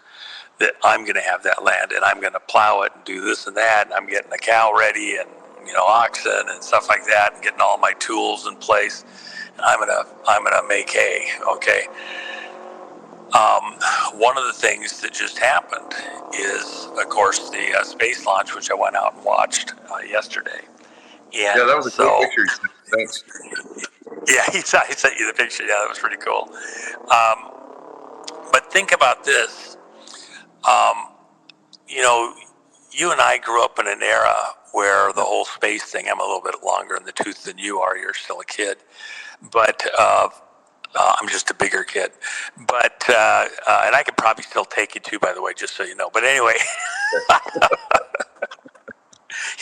that I'm going to have that land, and I'm going to plow it and do this and that, and I'm getting the cow ready, and oxen and stuff like that, and getting all my tools in place. And I'm gonna make hay. Okay. One of the things that just happened is, of course, the space launch, which I went out and watched yesterday. And yeah, that was a great picture. Thanks. Yeah, he sent you the picture. Yeah, that was pretty cool. think about this. Um, you know, you and I grew up in an era where the whole space thing, I'm a little bit longer in the tooth than you are. You're still a kid. But I'm just a bigger kid. But, and I could probably still take you too, by the way, just so you know. But anyway,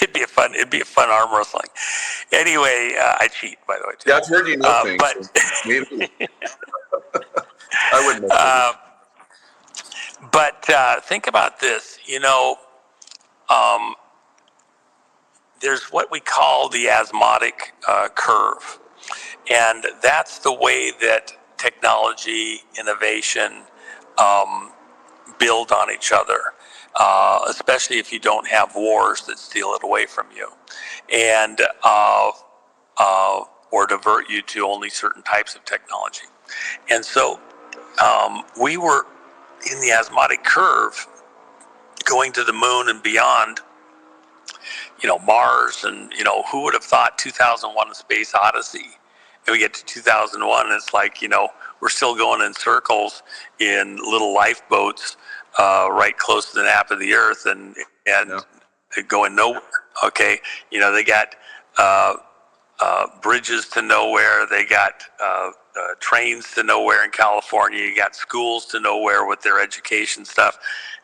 it'd be a fun arm wrestling. Anyway, I cheat, by the way, too. Yeah, I've heard you know things. But So maybe I wouldn't know. But think about this, there's what we call the osmotic curve. And that's the way that technology, innovation build on each other, especially if you don't have wars that steal it away from you and or divert you to only certain types of technology. And so we were in the osmotic curve going to the moon and beyond, Mars, and, who would have thought 2001 A Space Odyssey? And we get to 2001 and it's like, we're still going in circles in little lifeboats right close to the nap of the earth and going nowhere. Okay. They got bridges to nowhere. They got trains to nowhere in California. You got schools to nowhere with their education stuff.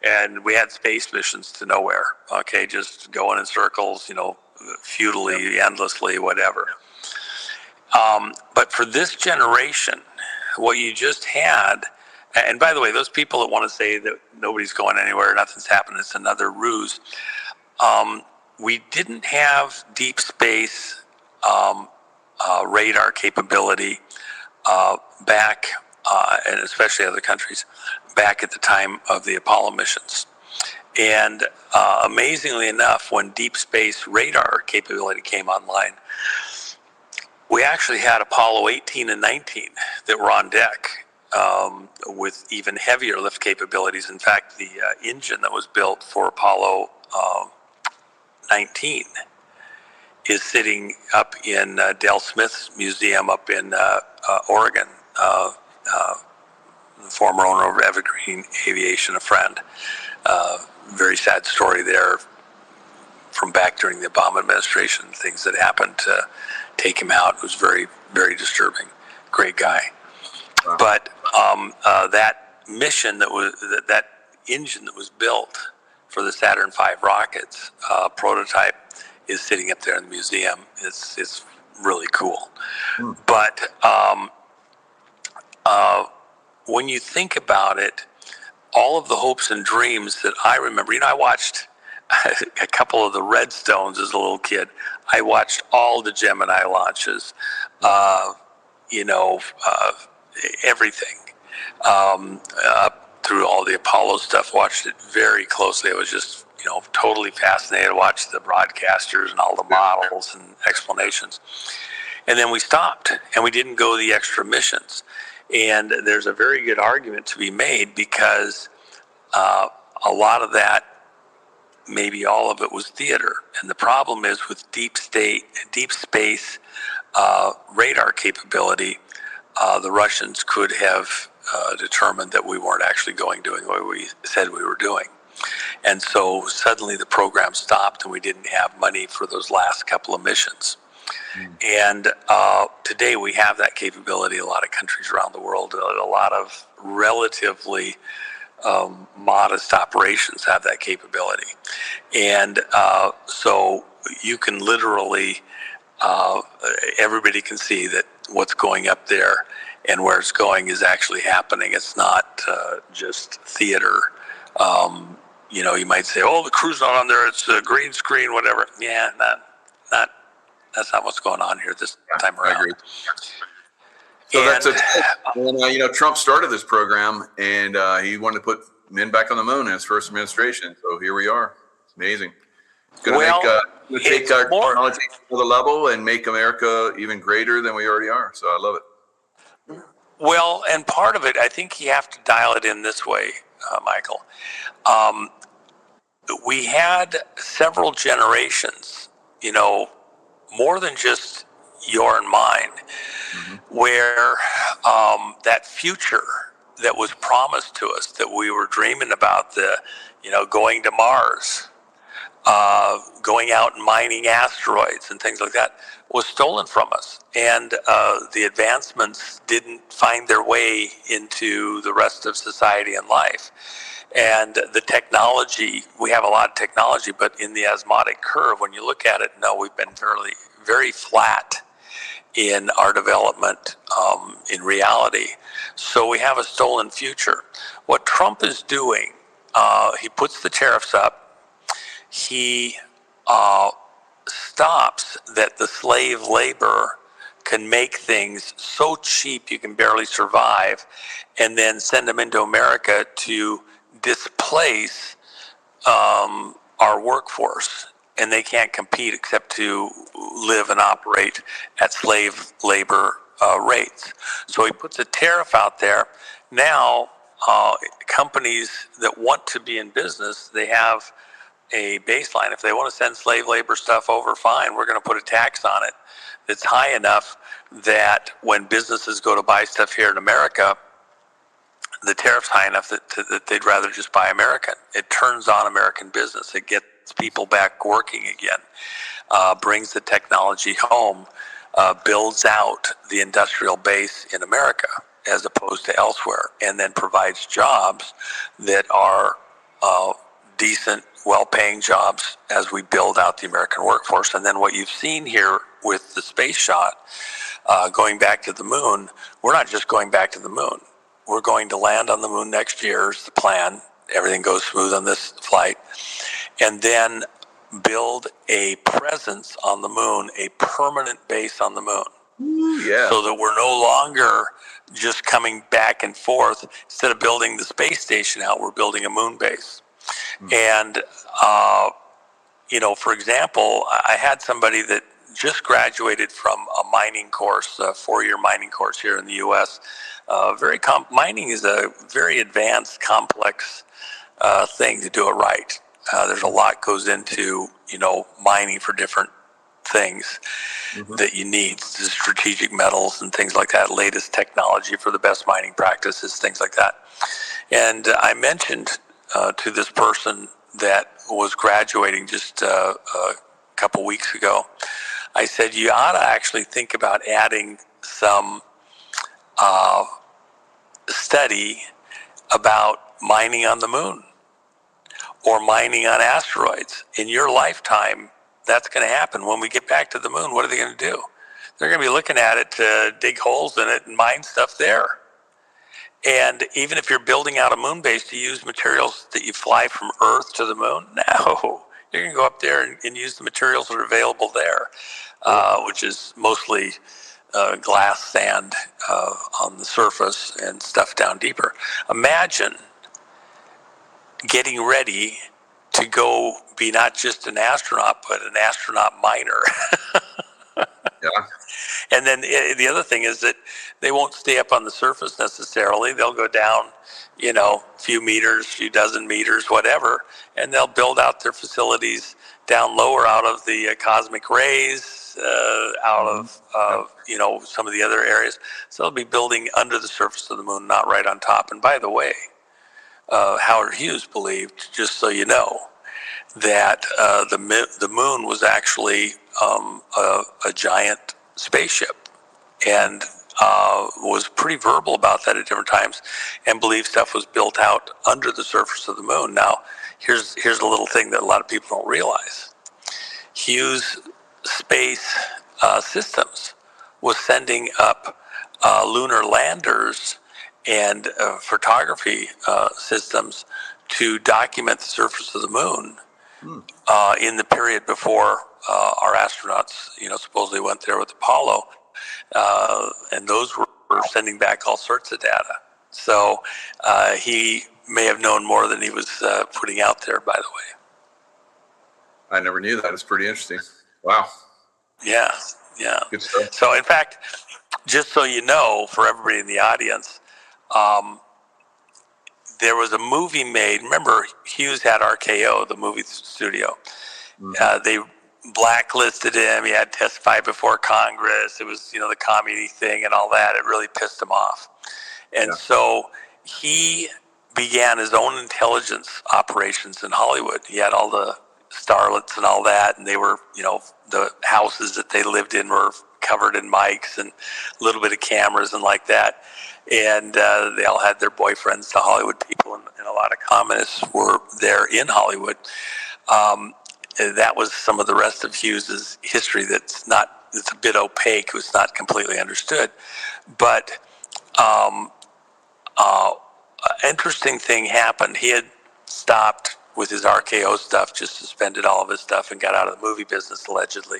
And we had space missions to nowhere. Okay. Just going in circles, futilely, endlessly, whatever. But for this generation, what you just had, and by the way, those people that want to say that nobody's going anywhere, nothing's happening, it's another ruse. We didn't have deep space radar capability back, and especially other countries, back at the time of the Apollo missions. And amazingly enough, when deep space radar capability came online, we actually had Apollo 18 and 19 that were on deck with even heavier lift capabilities. In fact, the engine that was built for Apollo 19 is sitting up in Dale Smith's museum up in Oregon, the former owner of Evergreen Aviation, a friend. Very sad story there from back during the Obama administration, things that happened to take him out. It was very, very disturbing. Great guy. Wow. But that mission that engine that was built for the Saturn V rockets prototype is sitting up there in the museum. It's really cool. But when you think about it, all of the hopes and dreams that I remember, I watched a couple of the Redstones as a little kid. I watched all the Gemini launches, everything, through all the Apollo stuff, watched it very closely. I was just, totally fascinated, watched the broadcasters and all the models and explanations. And then we stopped and we didn't go the extra missions. And there's a very good argument to be made because a lot of that, maybe all of it, was theater. And the problem is with deep space radar capability, the Russians could have determined that we weren't actually doing what we said we were doing. And so suddenly the program stopped and we didn't have money for those last couple of missions. And today we have that capability. A lot of countries around the world, a lot of relatively modest operations have that capability. And so you can literally, everybody can see that what's going up there and where it's going is actually happening. It's not just theater. You might say, oh, the crew's not on there, it's a green screen, whatever. Yeah, that's not what's going on here this time around. I agree. So Trump started this program and he wanted to put men back on the moon in his first administration. So here we are. It's amazing. It's going to take our technology to the level and make America even greater than we already are. So I love it. Well, and part of it, I think you have to dial it in this way, Michael. We had several generations, more than just your and mine, where that future that was promised to us, that we were dreaming about, going to Mars, going out and mining asteroids and things like that, was stolen from us. And the advancements didn't find their way into the rest of society and life. And the technology, we have a lot of technology, but in the osmotic curve, when you look at it, no, we've been very flat in our development in reality. So we have a stolen future. What Trump is doing, he puts the tariffs up. He stops that the slave labor can make things so cheap you can barely survive, and then send them into America to displace our workforce. And they can't compete except to live and operate at slave labor rates. So he puts a tariff out there. Now, companies that want to be in business, they have a baseline. If they want to send slave labor stuff over, fine, we're going to put a tax on it that's high enough that when businesses go to buy stuff here in America, the tariff's high enough that they'd rather just buy American. It turns on American business. It gets people back working again, brings the technology home, builds out the industrial base in America as opposed to elsewhere, and then provides jobs that are decent, well-paying jobs as we build out the American workforce. And then what you've seen here with the space shot, going back to the moon, we're not just going back to the moon. We're going to land on the moon next year is the plan. Everything goes smooth on this flight. And then build a presence on the moon, a permanent base on the moon. Ooh, yeah. So that we're no longer just coming back and forth. Instead of building the space station out, we're building a moon base. And, for example, I had somebody that just graduated from a mining course, a 4-year mining course here in the U.S. Mining is a very advanced, complex thing to do it right. There's a lot goes into, mining for different things that you need, the strategic metals and things like that, latest technology for the best mining practices, things like that. And I mentioned to this person that was graduating just a couple weeks ago, I said, you ought to actually think about adding some study about mining on the moon or mining on asteroids. In your lifetime, that's going to happen. When we get back to the moon, what are they going to do? They're going to be looking at it to dig holes in it and mine stuff there. And even if you're building out a moon base to use materials that you fly from Earth to the moon, no, you're going to go up there and use the materials that are available there, which is mostly glass, sand on the surface and stuff down deeper. Imagine getting ready to go be not just an astronaut, but an astronaut miner. Yeah. And then the other thing is that they won't stay up on the surface necessarily. They'll go down, a few meters, few dozen meters, whatever, and they'll build out their facilities down lower out of the cosmic rays, out of, some of the other areas. So they'll be building under the surface of the moon, not right on top. And by the way, Howard Hughes believed, just so you know, that the moon was actually a giant spaceship, and was pretty verbal about that at different times, and believed stuff was built out under the surface of the moon. Now, here's a little thing that a lot of people don't realize. Hughes Space Systems was sending up lunar landers and photography systems to document the surface of the moon in the period before our astronauts, supposedly went there with Apollo, and those were sending back all sorts of data. So he may have known more than he was putting out there, by the way. I never knew that. It's pretty interesting. Wow. Yeah. Good stuff. So, in fact, just so you know, for everybody in the audience, there was a movie made. Remember, Hughes had RKO, the movie studio. They blacklisted him. He had to testify before Congress. It was, the communist thing and all that. It really pissed him off. And so he began his own intelligence operations in Hollywood. He had all the starlets and all that, and they were, the houses that they lived in were covered in mics and a little bit of cameras and like that. And they all had their boyfriends, the Hollywood people, and a lot of communists were there in Hollywood. That was some of the rest of Hughes's history it's a bit opaque. It was not completely understood. But interesting thing happened. He had stopped with his RKO stuff, just suspended all of his stuff and got out of the movie business, allegedly.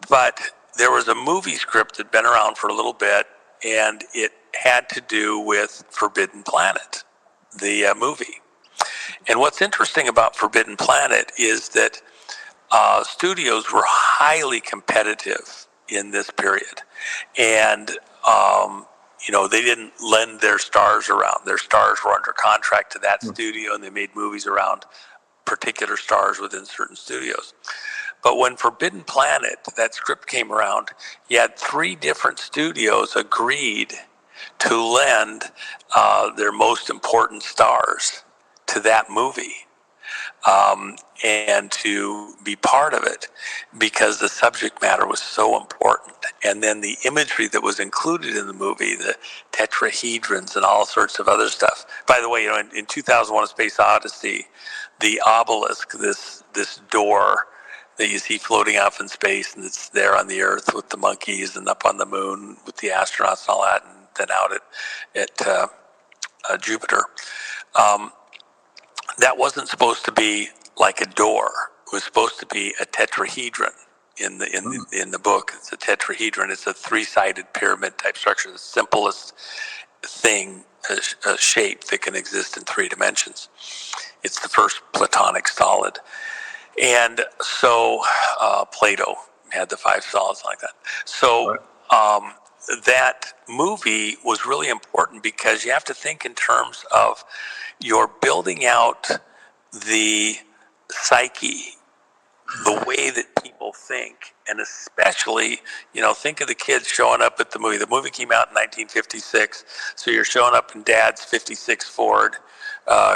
But there was a movie script that had been around for a little bit, and it had to do with Forbidden Planet, the movie. And what's interesting about Forbidden Planet is that studios were highly competitive in this period. And, they didn't lend their stars around. Their stars were under contract to that studio, and they made movies around particular stars within certain studios. But when Forbidden Planet, that script came around, you had 3 different studios agreed to lend their most important stars to that movie. And to be part of it because the subject matter was so important. And then the imagery that was included in the movie, the tetrahedrons and all sorts of other stuff. By the way, in 2001: A Space Odyssey, the obelisk, this door that you see floating off in space, and it's there on the Earth with the monkeys and up on the moon with the astronauts and all that, and then out at Jupiter. That wasn't supposed to be like a door. It was supposed to be a tetrahedron in the book. It's a tetrahedron. It's a 3-sided pyramid type structure, the simplest thing, a shape that can exist in 3 dimensions. It's the first Platonic solid. And so Plato had the 5 solids like that. So that movie was really important because you have to think in terms of you're building out the psyche, the way that people think, and especially, think of the kids showing up at the movie. The movie came out in 1956, so you're showing up in Dad's 56 Ford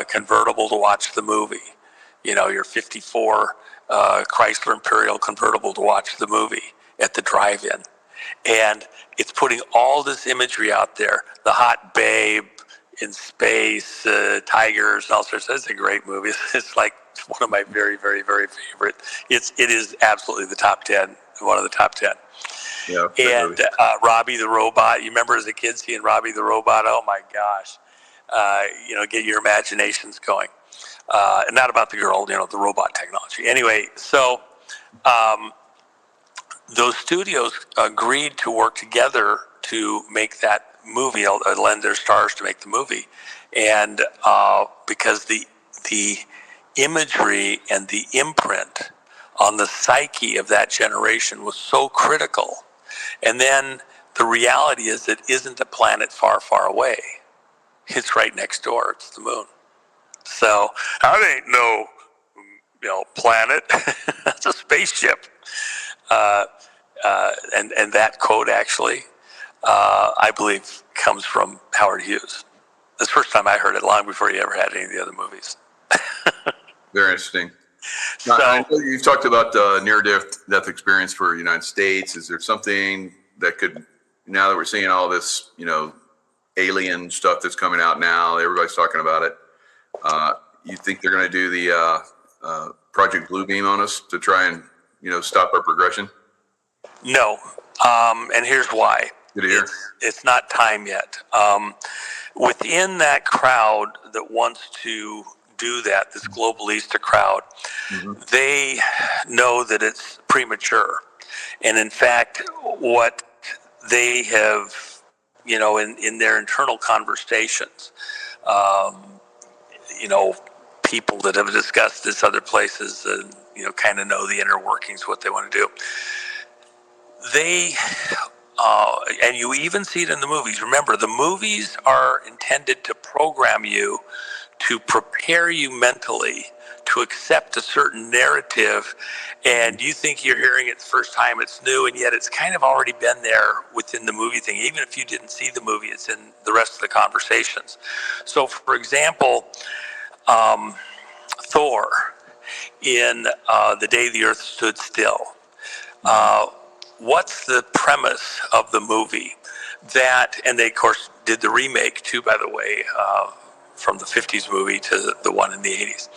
convertible to watch the movie. Your 54 Chrysler Imperial convertible to watch the movie at the drive-in. And it's putting all this imagery out there, the hot babe in space, tigers, and all sorts. It's a great movie. It's like one of my very, very, very favorite. It is absolutely the top 10, one of the top 10. Yeah. And Robbie the Robot. You remember as a kid seeing Robbie the Robot? Oh my gosh. Get your imaginations going. And not about the girl, the robot technology. Anyway, so those studios agreed to work together to make that movie, lend their stars to make the movie. And because the imagery and the imprint on the psyche of that generation was so critical. And then the reality is it isn't a planet far, far away. It's right next door. It's the moon. So that ain't no, planet. That's a spaceship. And that quote actually, I believe, comes from Howard Hughes. That's the first time I heard it, long before he ever had any of the other movies. Very interesting. Now, I know you've talked about near-death experience for the United States. Is there something that could, now that we're seeing all this, alien stuff that's coming out now, everybody's talking about it. You think they're going to do the Project Bluebeam on us to try and, stop our progression? No. And here's why. It's not time yet. Within that crowd that wants to do that, this globalista crowd, they know that it's premature. And in fact, what they have, in their internal conversations, people that have discussed this other places, kind of know the inner workings, what they want to do. They, and you even see it in the movies. Remember, the movies are intended to program you to prepare you mentally to accept a certain narrative, and you think you're hearing it the first time, it's new, and yet it's kind of already been there within the movie thing. Even if you didn't see the movie, it's in the rest of the conversations. So, for example, Thor in The Day the Earth Stood Still. What's the premise of the movie? That, and they, of course, did the remake, too, by the way, from the 50s movie to the one in the 80s.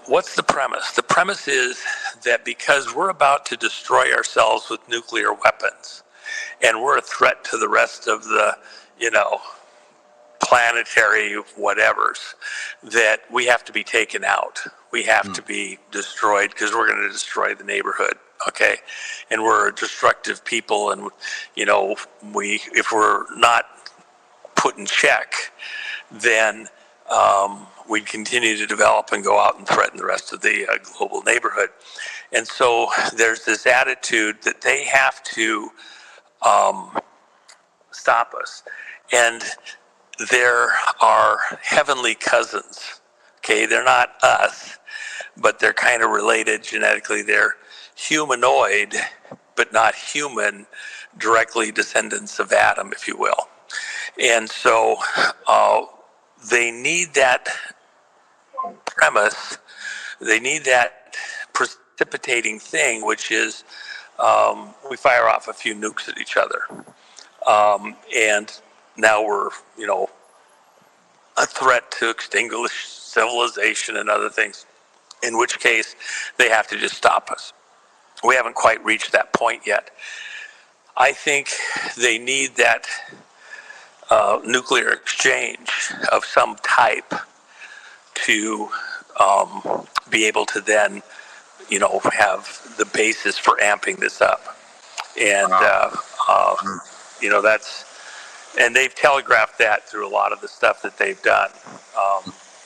What's the premise? The premise is that because we're about to destroy ourselves with nuclear weapons, and we're a threat to the rest of the, planetary whatevers, that we have to be taken out. We have to be destroyed because we're going to destroy the neighborhood. Okay. And we're destructive people. And, if we're not put in check, then we continue to develop and go out and threaten the rest of the global neighborhood. And so there's this attitude that they have to stop us. And there are heavenly cousins. Okay, they're not us, but they're kind of related genetically. They're humanoid, but not human, directly descendants of Adam, if you will. And so they need that premise. They need that precipitating thing, which is we fire off a few nukes at each other. And now we're, a threat to extinguish civilization and other things, in which case they have to just stop us. We haven't quite reached that point yet. I think they need that nuclear exchange of some type to be able to then, have the basis for amping this up. And, that's, and they've telegraphed that through a lot of the stuff that they've done.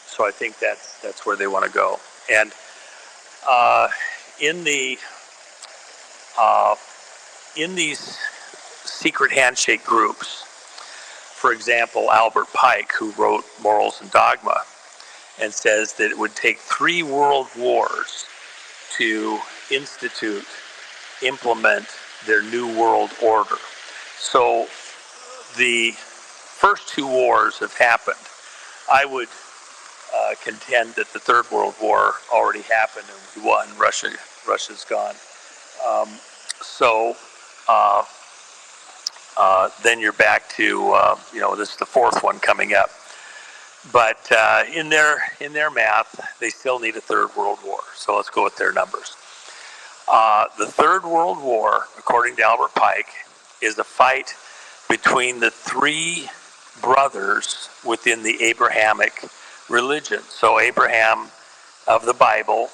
So I think that's where they want to go. And in these secret handshake groups, for example, Albert Pike, who wrote Morals and Dogma, and says that it would take 3 world wars to implement their new world order. So the first 2 wars have happened. I would contend that the Third World War already happened and we won. Russia's gone. Then you're back to this is the 4th one coming up. But in their math, they still need a Third World War. So let's go with their numbers. The Third World War, according to Albert Pike, is a fight between the 3 brothers within the Abrahamic religion. So Abraham of the Bible,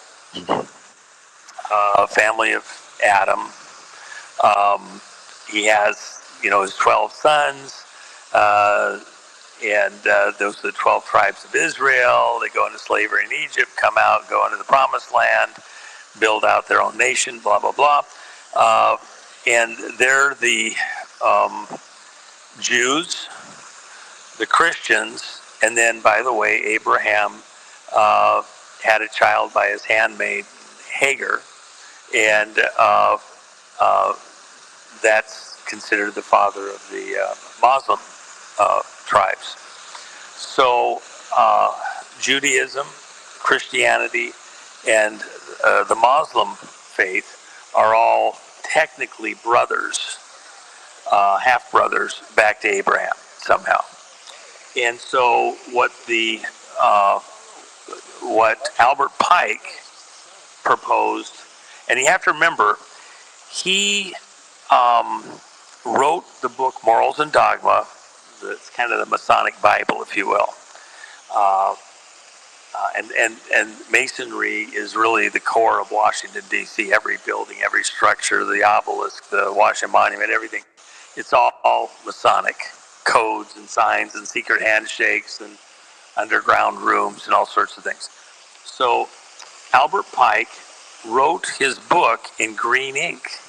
family of Adam. He has, his 12 sons, and those are the 12 tribes of Israel. They go into slavery in Egypt, come out, go into the Promised Land, build out their own nation, blah, blah, blah. And they're the Jews, the Christians, and then, by the way, Abraham had a child by his handmaid, Hagar, and that's considered the father of the Muslim tribes. So Judaism, Christianity, and the Muslim faith are all technically brothers, half-brothers, back to Abraham somehow. And so what Albert Pike proposed, and you have to remember, he wrote the book Morals and Dogma. It's kind of the Masonic Bible, if you will. And Masonry is really the core of Washington, D.C. Every building, every structure, the obelisk, the Washington Monument, everything. It's all Masonic codes and signs and secret handshakes and underground rooms and all sorts of things. So Albert Pike wrote his book in green ink.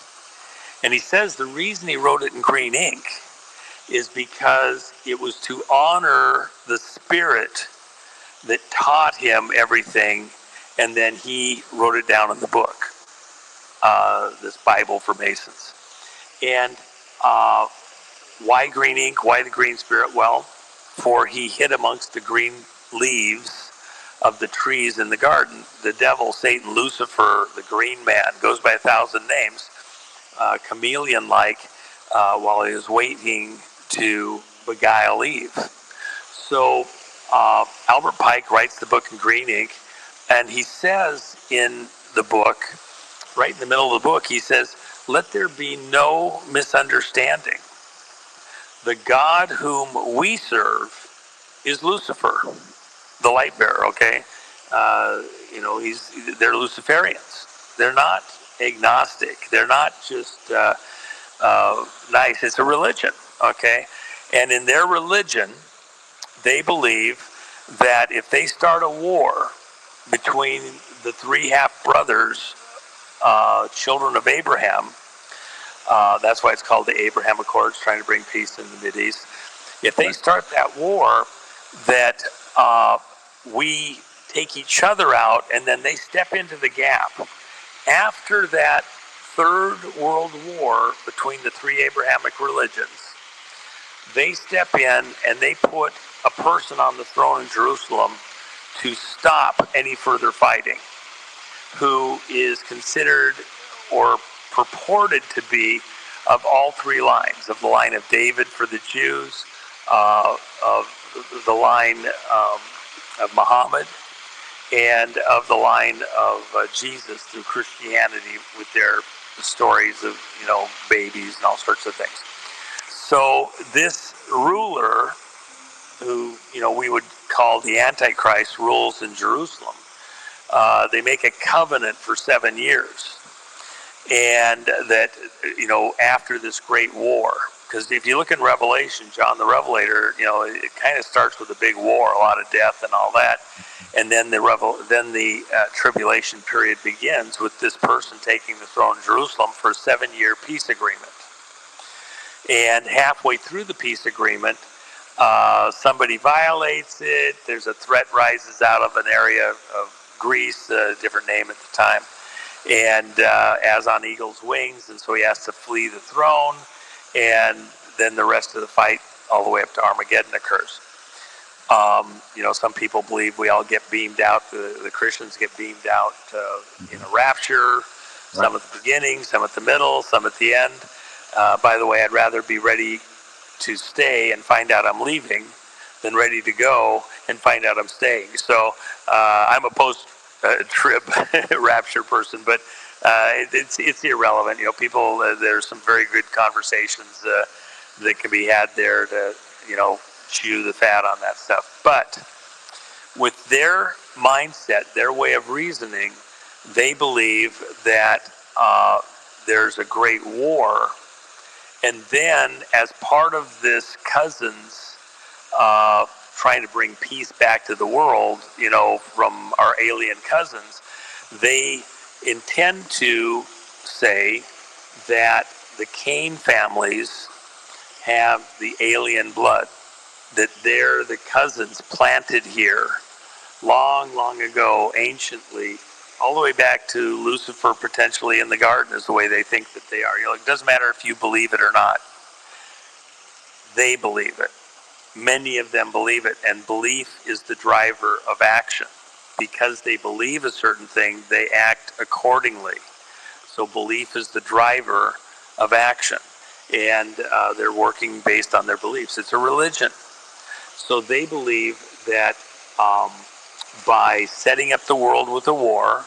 And he says the reason he wrote it in green ink is because it was to honor the spirit that taught him everything, and then he wrote it down in the book, this Bible for Masons. And why green ink? Why the green spirit? Well, for he hid amongst the green leaves of the trees in the garden. The devil, Satan, Lucifer, the green man, goes by 1,000 names, chameleon-like, while he was waiting to beguile Eve. So Albert Pike writes the book in green ink, and he says in the book, right in the middle of the book, he says, "Let there be no misunderstanding. The God whom we serve is Lucifer, the light bearer." Okay, they're Luciferians. They're not agnostic. They're not just nice. It's a religion. Okay, and in their religion, they believe that if they start a war between the three half brothers, children of Abraham, that's why it's called the Abraham Accords, trying to bring peace in the Mideast. If they start that war, that we take each other out, and then they step into the gap. After that Third World War between the three Abrahamic religions, they step in and they put a person on the throne in Jerusalem to stop any further fighting, who is considered or purported to be of all three lines, of the line of David for the Jews, of the line of Muhammad, and of the line of Jesus through Christianity with their stories of, babies and all sorts of things. So this ruler, who, we would call the Antichrist, rules in Jerusalem. They make a covenant for 7 years. And that, after this great war, because if you look in Revelation, John the Revelator, it kind of starts with a big war, a lot of death and all that. And then the tribulation period begins with this person taking the throne in Jerusalem for a 7-year peace agreement. And halfway through the peace agreement, somebody violates it. There's a threat rises out of an area of Greece, a different name at the time, and as on eagle's wings, and so he has to flee the throne, and then the rest of the fight all the way up to Armageddon occurs. Some people believe we all get beamed out, the Christians get beamed out in a rapture, some at the beginning, some at the middle, some at the end. By the way, I'd rather be ready to stay and find out I'm leaving than ready to go and find out I'm staying. So I'm a post-trib rapture person, but it's irrelevant. People, there's some very good conversations that can be had there to, chew the fat on that stuff. But with their mindset, their way of reasoning, they believe that there's a great war. And then, as part of this cousins trying to bring peace back to the world, from our alien cousins, they intend to say that the Cain families have the alien blood, that they're the cousins planted here long, long ago, anciently, all the way back to Lucifer potentially in the garden is the way they think that they are. It doesn't matter if you believe it or not. They believe it. Many of them believe it, and belief is the driver of action. Because they believe a certain thing, they act accordingly. So belief is the driver of action, and they're working based on their beliefs. It's a religion. So they believe that by setting up the world with a war,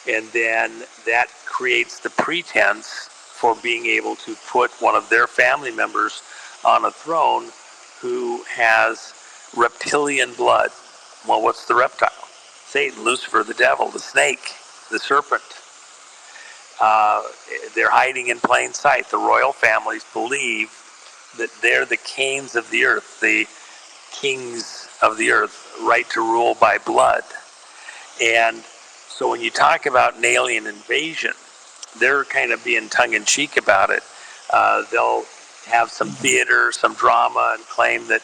and then that creates the pretense for being able to put one of their family members on a throne who has reptilian blood. Well, what's the reptile? Satan, Lucifer, the devil, the snake, the serpent. They're hiding in plain sight. The royal families believe that they're the Cains of the earth, the kings of the earth, right to rule by blood. And so when you talk about an alien invasion, they're kind of being tongue-in-cheek about it. They'll have some theater, some drama, and claim that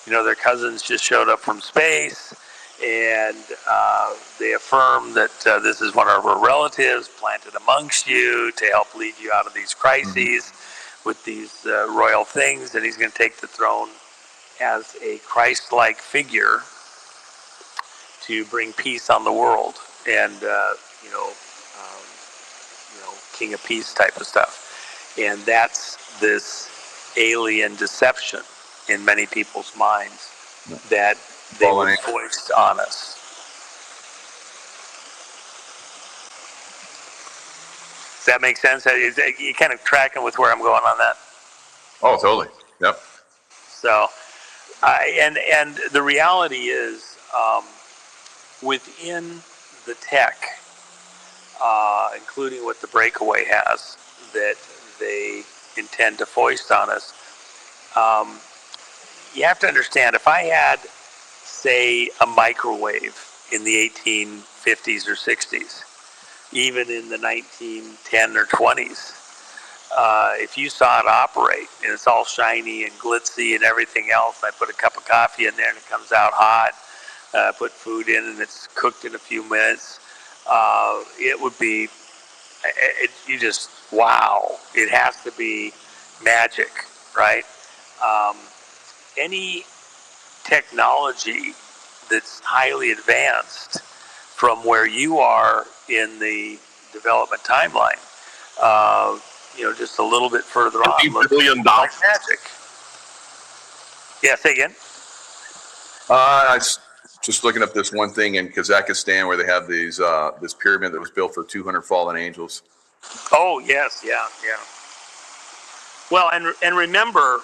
their cousins just showed up from space, And they affirm that this is one of our relatives planted amongst you to help lead you out of these crises with these royal things, and he's going to take the throne as a Christ-like figure to bring peace on the world, and King of Peace type of stuff. And that's this alien deception in many people's minds that they would foist on us. Does that make sense? You kind of tracking with where I'm going on that? Oh, totally. Yep. So, and the reality is, within the tech, including what the breakaway has, that they intend to foist on us, you have to understand, if I had, say, a microwave in the 1850s or 60s, even in the 1910 or 20s, if you saw it operate and it's all shiny and glitzy and everything else, I put a cup of coffee in there and it comes out hot, put food in and it's cooked in a few minutes, it would be, you just, wow, it has to be magic, right? Any technology that's highly advanced from where you are in the development timeline, just a little bit further on, looks like magic. Yeah, say again. I was just looking up this one thing in Kazakhstan where they have these this pyramid that was built for 200 fallen angels. Oh yes, yeah. Well, and remember,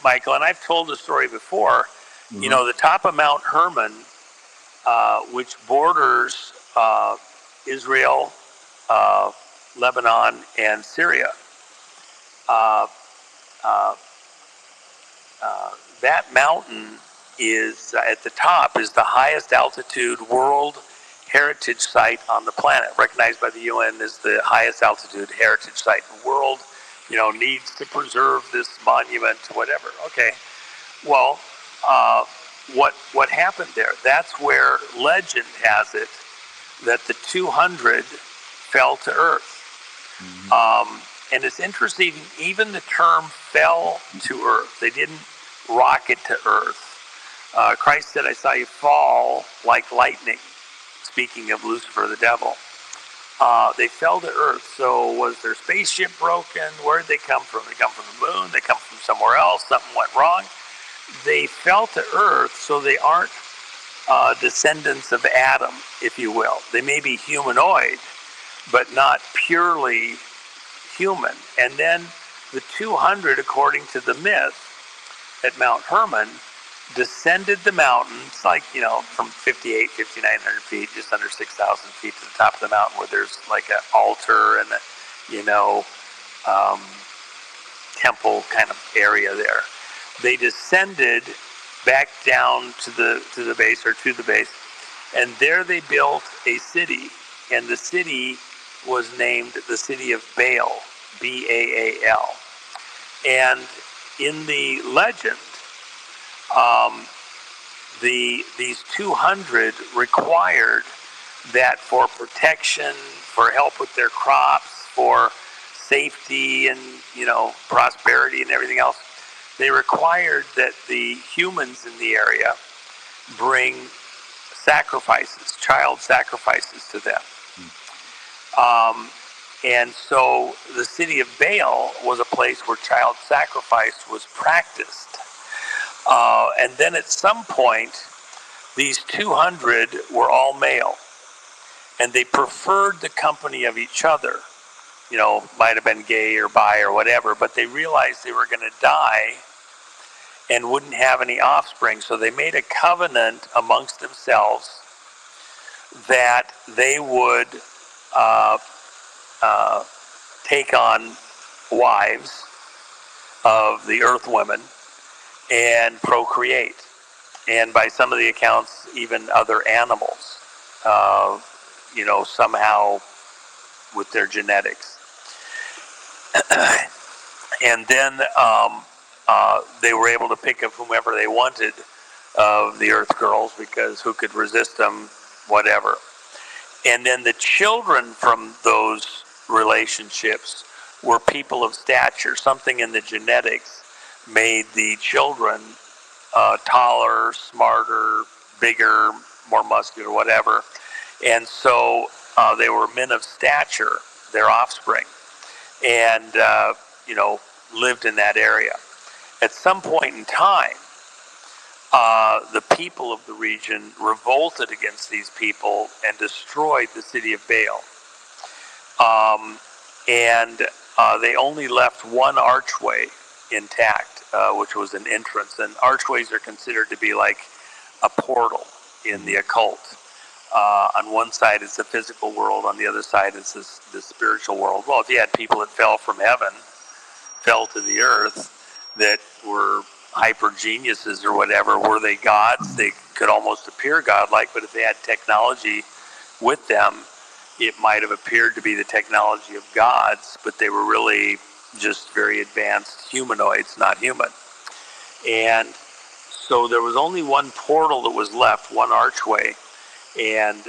Michael, and I've told the story before. The top of Mount Hermon, which borders Israel, Lebanon, and Syria. That mountain is at the top is the highest altitude world heritage site on the planet, recognized by the UN as the highest altitude heritage site in the world. Needs to preserve this monument, whatever. Okay. Well, what happened there? That's where legend has it that the 200 fell to Earth. And it's interesting, even the term fell to Earth. They didn't rocket to Earth. Christ said, I saw you fall like lightning, speaking of Lucifer, the devil. They fell to Earth. So was their spaceship broken? Where did they come from? They come from the moon? They come from somewhere else? Something went wrong? They fell to Earth, so they aren't descendants of Adam, if you will. They may be humanoid, but not purely human. And then the 200, according to the myth, at Mount Hermon, descended the mountain. It's like, from 5,900 feet, just under 6,000 feet to the top of the mountain, where there's like an altar and a, temple kind of area there. They descended back down to the base, or to the base, and there they built a city, and the city was named the city of Baal, Baal. And in the legend, these 200 required that for protection, for help with their crops, for safety and prosperity and everything else, they required that the humans in the area bring sacrifices, child sacrifices to them. And so the city of Baal was a place where child sacrifice was practiced. And then at some point, these 200 were all male, and they preferred the company of each other. Might have been gay or bi or whatever, but they realized they were going to die and wouldn't have any offspring. So they made a covenant amongst themselves that they would take on wives of the earth women and procreate. And by some of the accounts, even other animals, somehow with their genetics. And then they were able to pick up whomever they wanted of the Earth Girls, because who could resist them, whatever. And then the children from those relationships were people of stature. Something in the genetics made the children taller, smarter, bigger, more muscular, whatever. And so they were men of stature, their offspring, and lived in that area. At some point in time, the people of the region revolted against these people and destroyed the city of Baal. And they only left one archway intact, which was an entrance. And archways are considered to be like a portal in the occult. On one side is the physical world, on the other side is the spiritual world. Well, if you had people that fell from heaven, fell to the earth, that were hyper geniuses or whatever, were they gods? They could almost appear godlike, but if they had technology with them, it might have appeared to be the technology of gods, but they were really just very advanced humanoids, not human. And so there was only one portal that was left, one archway, and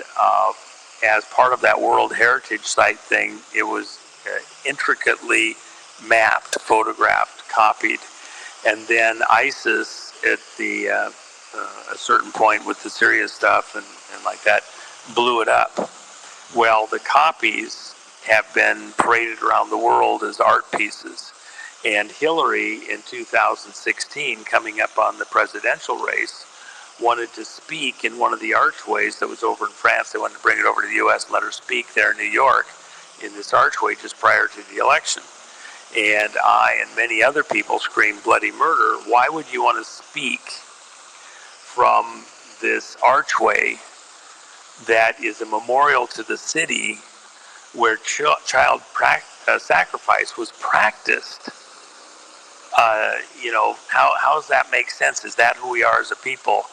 as part of that World Heritage Site thing, it was intricately mapped, photographed, copied, and then ISIS at a certain point with the Syria stuff and like that blew it up. Well, the copies have been paraded around the world as art pieces, and Hillary in 2016, coming up on the presidential race, wanted to speak in one of the archways that was over in France. They wanted to bring it over to the U.S. and let her speak there in New York in this archway just prior to the election. And I and many other people screamed bloody murder. Why would you want to speak from this archway that is a memorial to the city where child sacrifice was practiced? How does that make sense? Is that who we are as a people?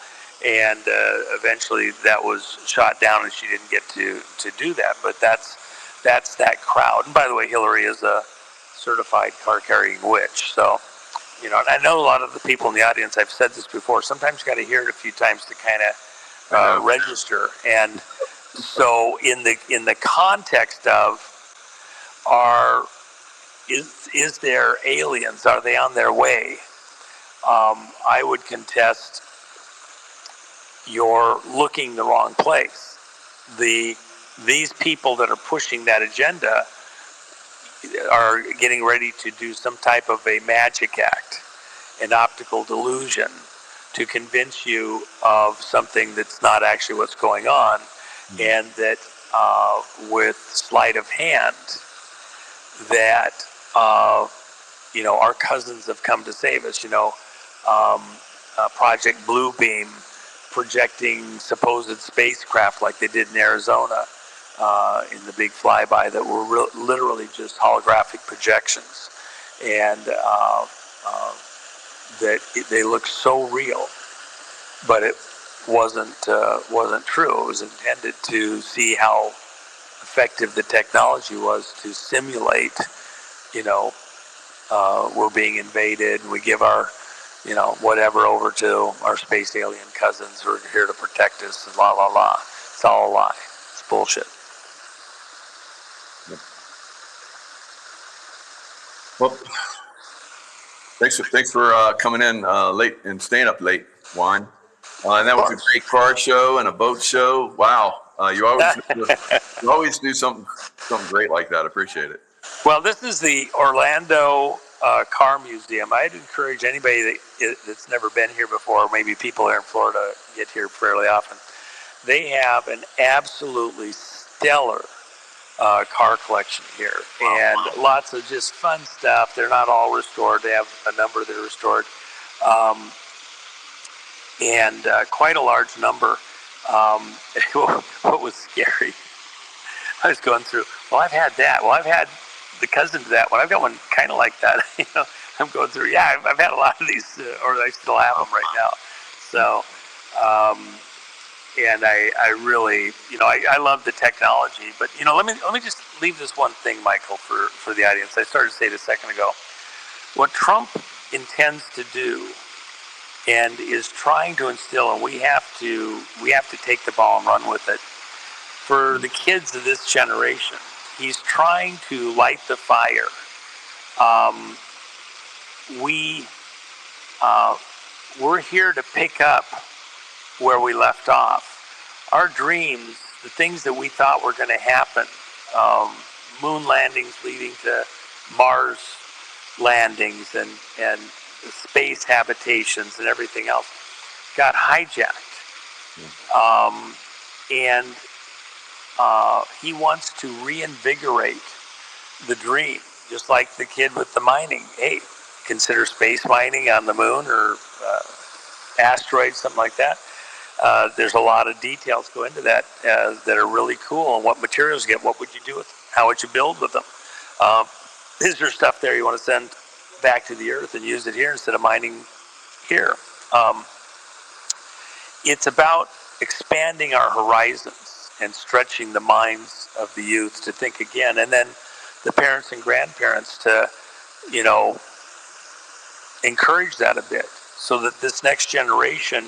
And eventually that was shot down and she didn't get to do that. But that's that crowd. And by the way, Hillary is a certified car-carrying witch. So, and I know a lot of the people in the audience, I've said this before, sometimes you got to hear it a few times to kind of register. And so in the context of is there aliens? Are they on their way? I would contest you're looking the wrong place. These people that are pushing that agenda are getting ready to do some type of a magic act, an optical delusion, to convince you of something that's not actually what's going on, and that with sleight of hand, that our cousins have come to save us. Project Bluebeam projecting supposed spacecraft like they did in Arizona in the big flyby that were literally just holographic projections, and that they looked so real, but it wasn't true. It was intended to see how effective the technology was to simulate, we're being invaded, and we give our whatever over to our space alien cousins who are here to protect us, and la la la. It's all a lie. It's bullshit. Well, thanks for coming in late and staying up late, Juan. And that was a great car show and a boat show. Wow, you always do something great like that. I appreciate it. Well, this is the Orlando Car Museum. I'd encourage anybody that's never been here before, maybe people here in Florida get here fairly often. They have an absolutely stellar car collection here, and lots of just fun stuff. They're not all restored. They have a number that are restored, and quite a large number. What was scary, I was going through, well, I've had that. Well, I've had the cousin to that one. I've got one kind of like that. I'm going through, I've had a lot of these, or I still have them right now. So, and I really, I love the technology, but, let me just leave this one thing, Michael, for the audience. I started to say it a second ago. What Trump intends to do and is trying to instill, and we have to take the ball and run with it. For the kids of this generation, he's trying to light the fire. We we're here to pick up where we left off. Our dreams, the things that we thought were going to happen, moon landings leading to Mars landings and space habitations and everything else, got hijacked. And he wants to reinvigorate the dream, just like the kid with the mining. Hey, consider space mining on the moon or asteroids, something like that. There's a lot of details go into that that are really cool. And what materials you get, what would you do with them? How would you build with them? Is there stuff there you want to send back to the Earth and use it here instead of mining here? It's about expanding our horizons and stretching the minds of the youth to think again, and then the parents and grandparents to, encourage that a bit so that this next generation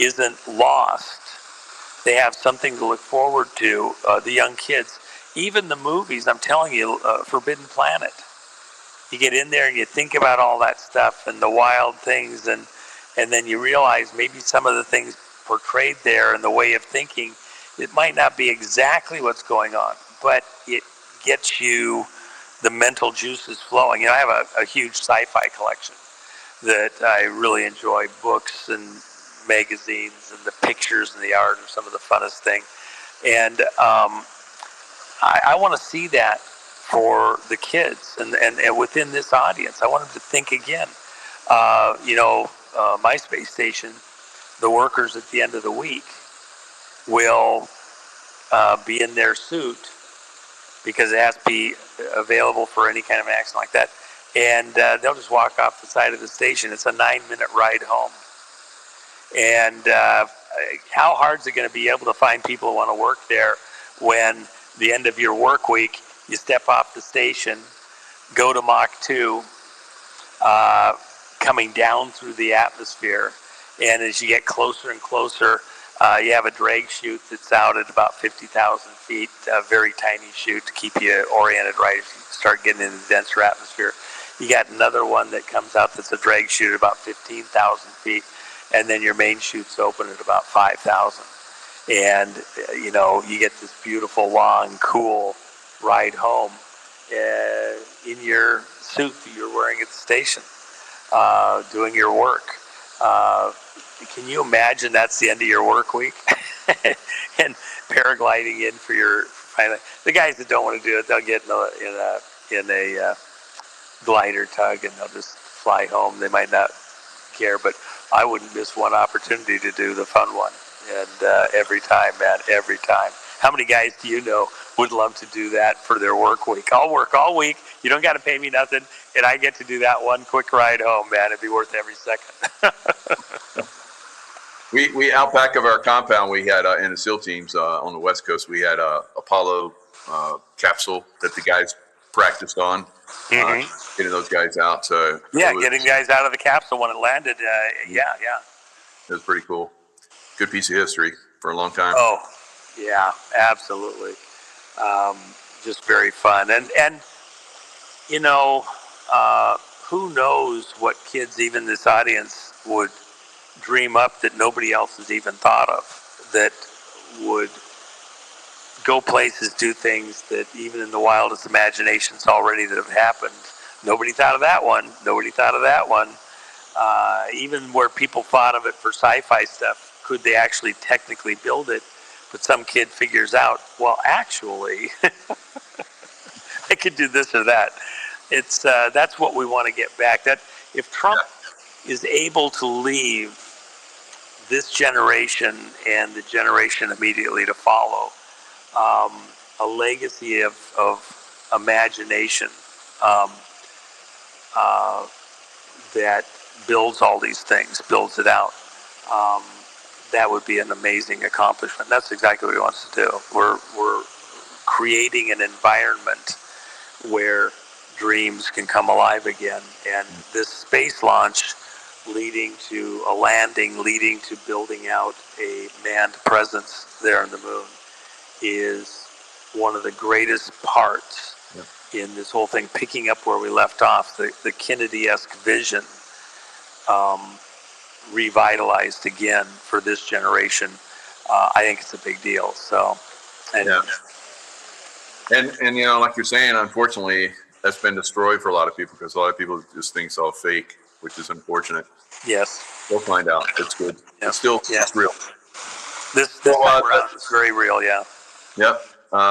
isn't lost. They have something to look forward to, the young kids. Even the movies, I'm telling you, Forbidden Planet. You get in there and you think about all that stuff and the wild things, and then you realize maybe some of the things portrayed there and the way of thinking, it might not be exactly what's going on, but it gets you the mental juices flowing. I have a huge sci-fi collection that I really enjoy, books and magazines, and the pictures and the art are some of the funnest thing. And I want to see that for the kids and within this audience. I want them to think again. My space station, the workers at the end of the week will be in their suit because it has to be available for any kind of an accident like that. And they'll just walk off the side of the station. It's a 9-minute ride home. And how hard is it going to be able to find people who want to work there when the end of your work week, you step off the station, go to Mach 2, coming down through the atmosphere, and as you get closer and closer, you have a drag chute that's out at about 50,000 feet, a very tiny chute to keep you oriented right as you start getting into the denser atmosphere. You got another one that comes out that's a drag chute at about 15,000 feet, and then your main chute's open at about 5,000. And, you get this beautiful, long, cool ride home in your suit that you're wearing at the station, doing your work. Can you imagine that's the end of your work week? And paragliding in for your final. The guys that don't want to do it, they'll get in a glider tug and they'll just fly home. They might not care, but I wouldn't miss one opportunity to do the fun one. And every time, man, every time. How many guys do you know would love to do that for their work week? I'll work all week. You don't got to pay me nothing, and I get to do that one quick ride home, man. It'd be worth every second. We out back of our compound, we had in the SEAL teams on the West Coast, we had a Apollo capsule that the guys practiced on, getting those guys out. So getting guys out of the capsule when it landed. Yeah, it was pretty cool. Good piece of history for a long time. Oh, yeah, absolutely. Just very fun, and who knows what kids, even this audience, would dream up that nobody else has even thought of, that would go places, do things that even in the wildest imaginations already that have happened, nobody thought of that one, nobody thought of that one. Even where people thought of it for sci-fi stuff, could they actually technically build it? But some kid figures out, well, actually, they could do this or that. It's that's what we want to get back. That if Trump is able to leave this generation and the generation immediately to follow a legacy of imagination that builds all these things, builds it out, that would be an amazing accomplishment. That's exactly what he wants to do. We're creating an environment where dreams can come alive again. And this space launch leading to a landing, leading to building out a manned presence there on the moon is one of the greatest parts in this whole thing, picking up where we left off, the Kennedy-esque vision revitalized again for this generation. I think it's a big deal. So, and And like you're saying, unfortunately, that's been destroyed for a lot of people because a lot of people just think it's all fake, which is unfortunate. Yes. We'll find out. It's good. Yep. It's still it's real. This time around, it's very real, Yep.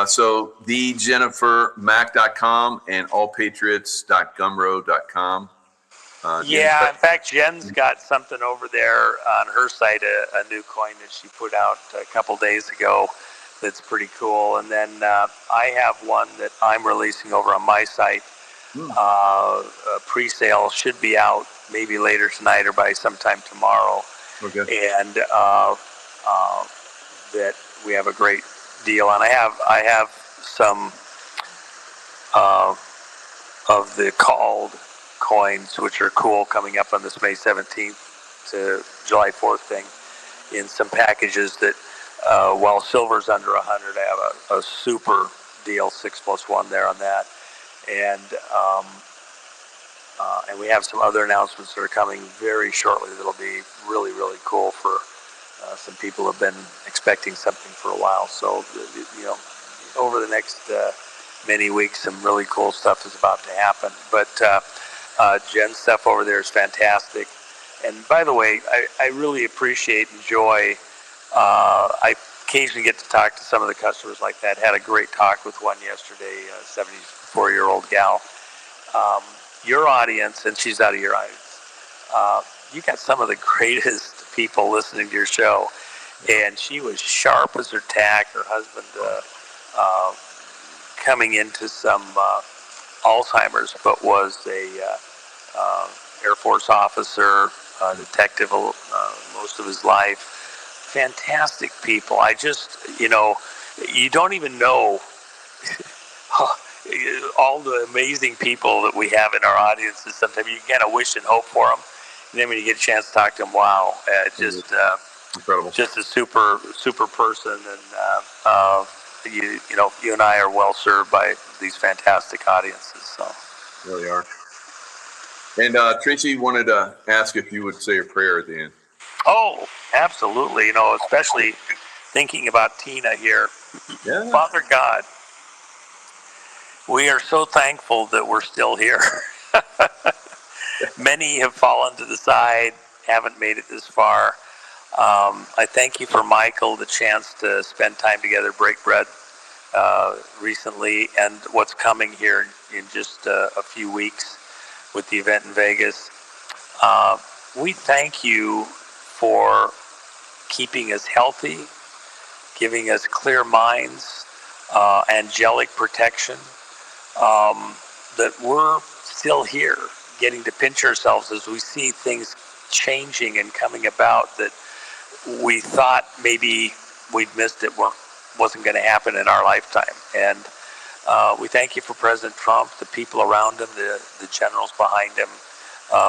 So thejennifermac.com and allpatriots.gumroad.com. In fact, Jen's got something over there on her site, a new coin that she put out a couple days ago that's pretty cool. And then I have one that I'm releasing over on my site. A pre-sale should be out maybe later tonight or by sometime tomorrow. Okay. And that we have a great deal on. I have some of the called coins, which are cool, coming up on this May 17th to July 4th thing, in some packages that, while silver's under 100, I have a super deal, 6+1 there on that. And we have some other announcements that are coming very shortly that'll be really, really cool for some people who have been expecting something for a while. So, over the next many weeks, some really cool stuff is about to happen. But Jen's stuff over there is fantastic. And by the way, I really appreciate and enjoy. I occasionally get to talk to some of the customers like that. Had a great talk with one yesterday, a 74-year-old gal. Your audience, and she's out of your audience, you got some of the greatest people listening to your show. And she was sharp as her tack. Her husband coming into some Alzheimer's, but was a Air Force officer, detective most of his life. Fantastic people. I just, you don't even know all the amazing people that we have in our audiences. Sometimes you kind of wish and hope for them. And then when you get a chance to talk to them, wow, just incredible. Just a super person. And you and I are well served by these fantastic audiences. So really are. And Tracy wanted to ask if you would say a prayer at the end. Oh, absolutely. Especially thinking about Tina here. Yeah. Father God, we are so thankful that we're still here. Many have fallen to the side, haven't made it this far. I thank you for Michael, the chance to spend time together, break bread recently, and what's coming here in just a few weeks with the event in Vegas. We thank you for keeping us healthy, giving us clear minds, angelic protection, that we're still here, getting to pinch ourselves as we see things changing and coming about that we thought maybe we'd missed it, wasn't going to happen in our lifetime. And we thank you for President Trump, the people around him, the generals behind him,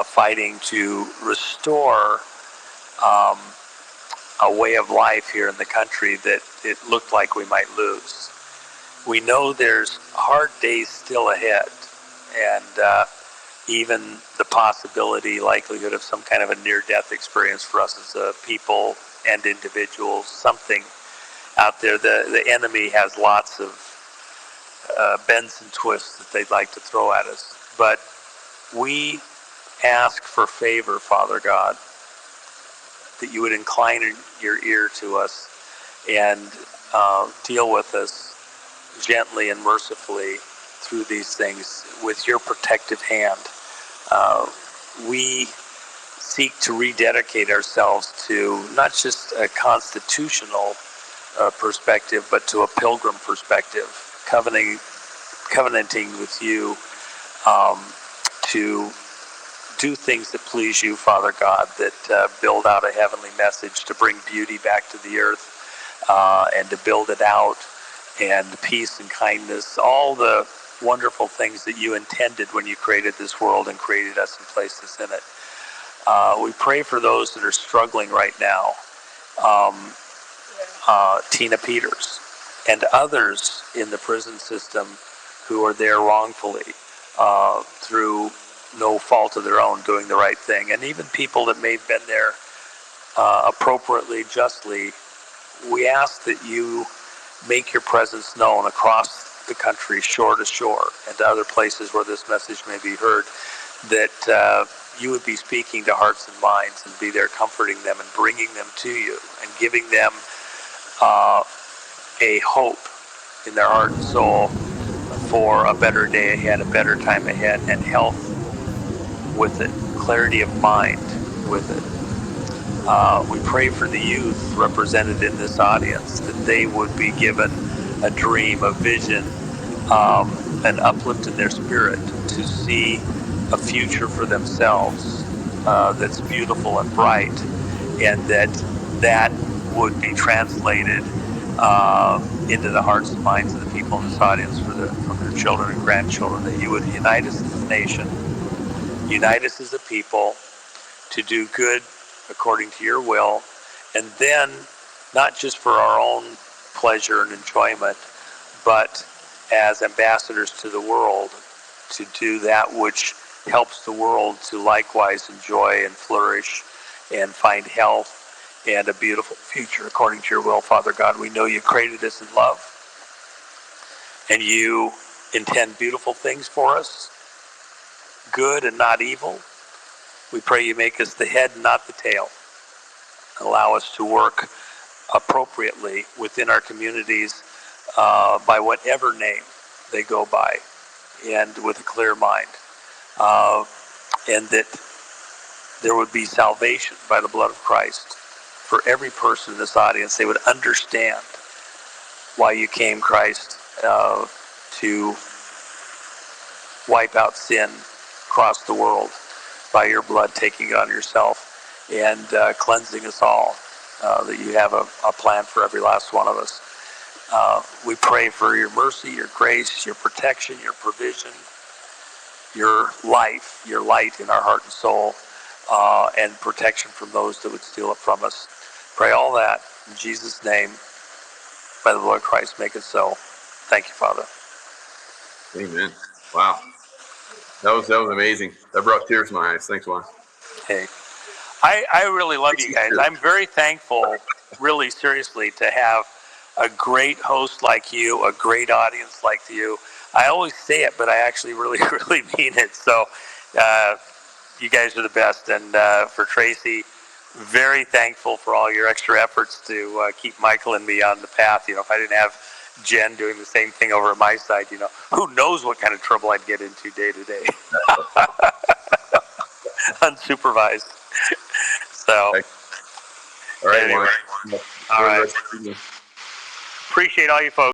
fighting to restore a way of life here in the country that it looked like we might lose. We know there's hard days still ahead, and even the possibility, likelihood of some kind of a near-death experience for us as a people and individuals, something out there. The enemy has lots of bends and twists that they'd like to throw at us. But we ask for favor, Father God, that you would incline your ear to us and deal with us gently and mercifully through these things with your protective hand. We seek to rededicate ourselves to not just a constitutional perspective, but to a pilgrim perspective, covenanting with you to do things that please you, Father God, that build out a heavenly message, to bring beauty back to the earth, and to build it out, and peace and kindness, all the wonderful things that you intended when you created this world and created us and placed us in it. We pray for those that are struggling right now. Tina Peters and others in the prison system who are there wrongfully through no fault of their own, doing the right thing. And even people that may have been there appropriately, justly, we ask that you make your presence known across the country, shore to shore, and to other places where this message may be heard, that you would be speaking to hearts and minds and be there comforting them and bringing them to you and giving them a hope in their heart and soul for a better day ahead, a better time ahead, and health with it, clarity of mind with it. We pray for the youth represented in this audience, that they would be given a dream, a vision, an uplift in their spirit to see a future for themselves that's beautiful and bright, and that would be translated into the hearts and minds of the people in this audience from their children and grandchildren, that you would unite us as a nation, unite us as a people to do good according to your will, and then not just for our own pleasure and enjoyment, but as ambassadors to the world, to do that which helps the world to likewise enjoy and flourish and find health and a beautiful future according to your will, Father God. We know you created us in love, and you intend beautiful things for us, good and not evil. We pray you make us the head and not the tail. Allow us to work appropriately within our communities by whatever name they go by, and with a clear mind. And that there would be salvation by the blood of Christ for every person in this audience. They would understand why you came, Christ, to wipe out sin across the world by your blood, taking it on yourself and cleansing us all, that you have a plan for every last one of us. We pray for your mercy, your grace, your protection, your provision, your life, your light in our heart and soul, and protection from those that would steal it from us. Pray all that in Jesus' name, by the blood of Christ, make it so. Thank you, Father. Amen. Wow. That was amazing. That brought tears to my eyes. Thanks, Juan. Hey, I really love you guys. I'm very thankful, really seriously, to have a great host like you, a great audience like you. I always say it, but I actually really, really mean it. So you guys are the best. And for Tracy, very thankful for all your extra efforts to keep Michael and me on the path. You know, if I didn't have Jen doing the same thing over at my side, you know, who knows what kind of trouble I'd get into day to day. Unsupervised. So, all right, anyway. Juan. All right. Appreciate all you folks.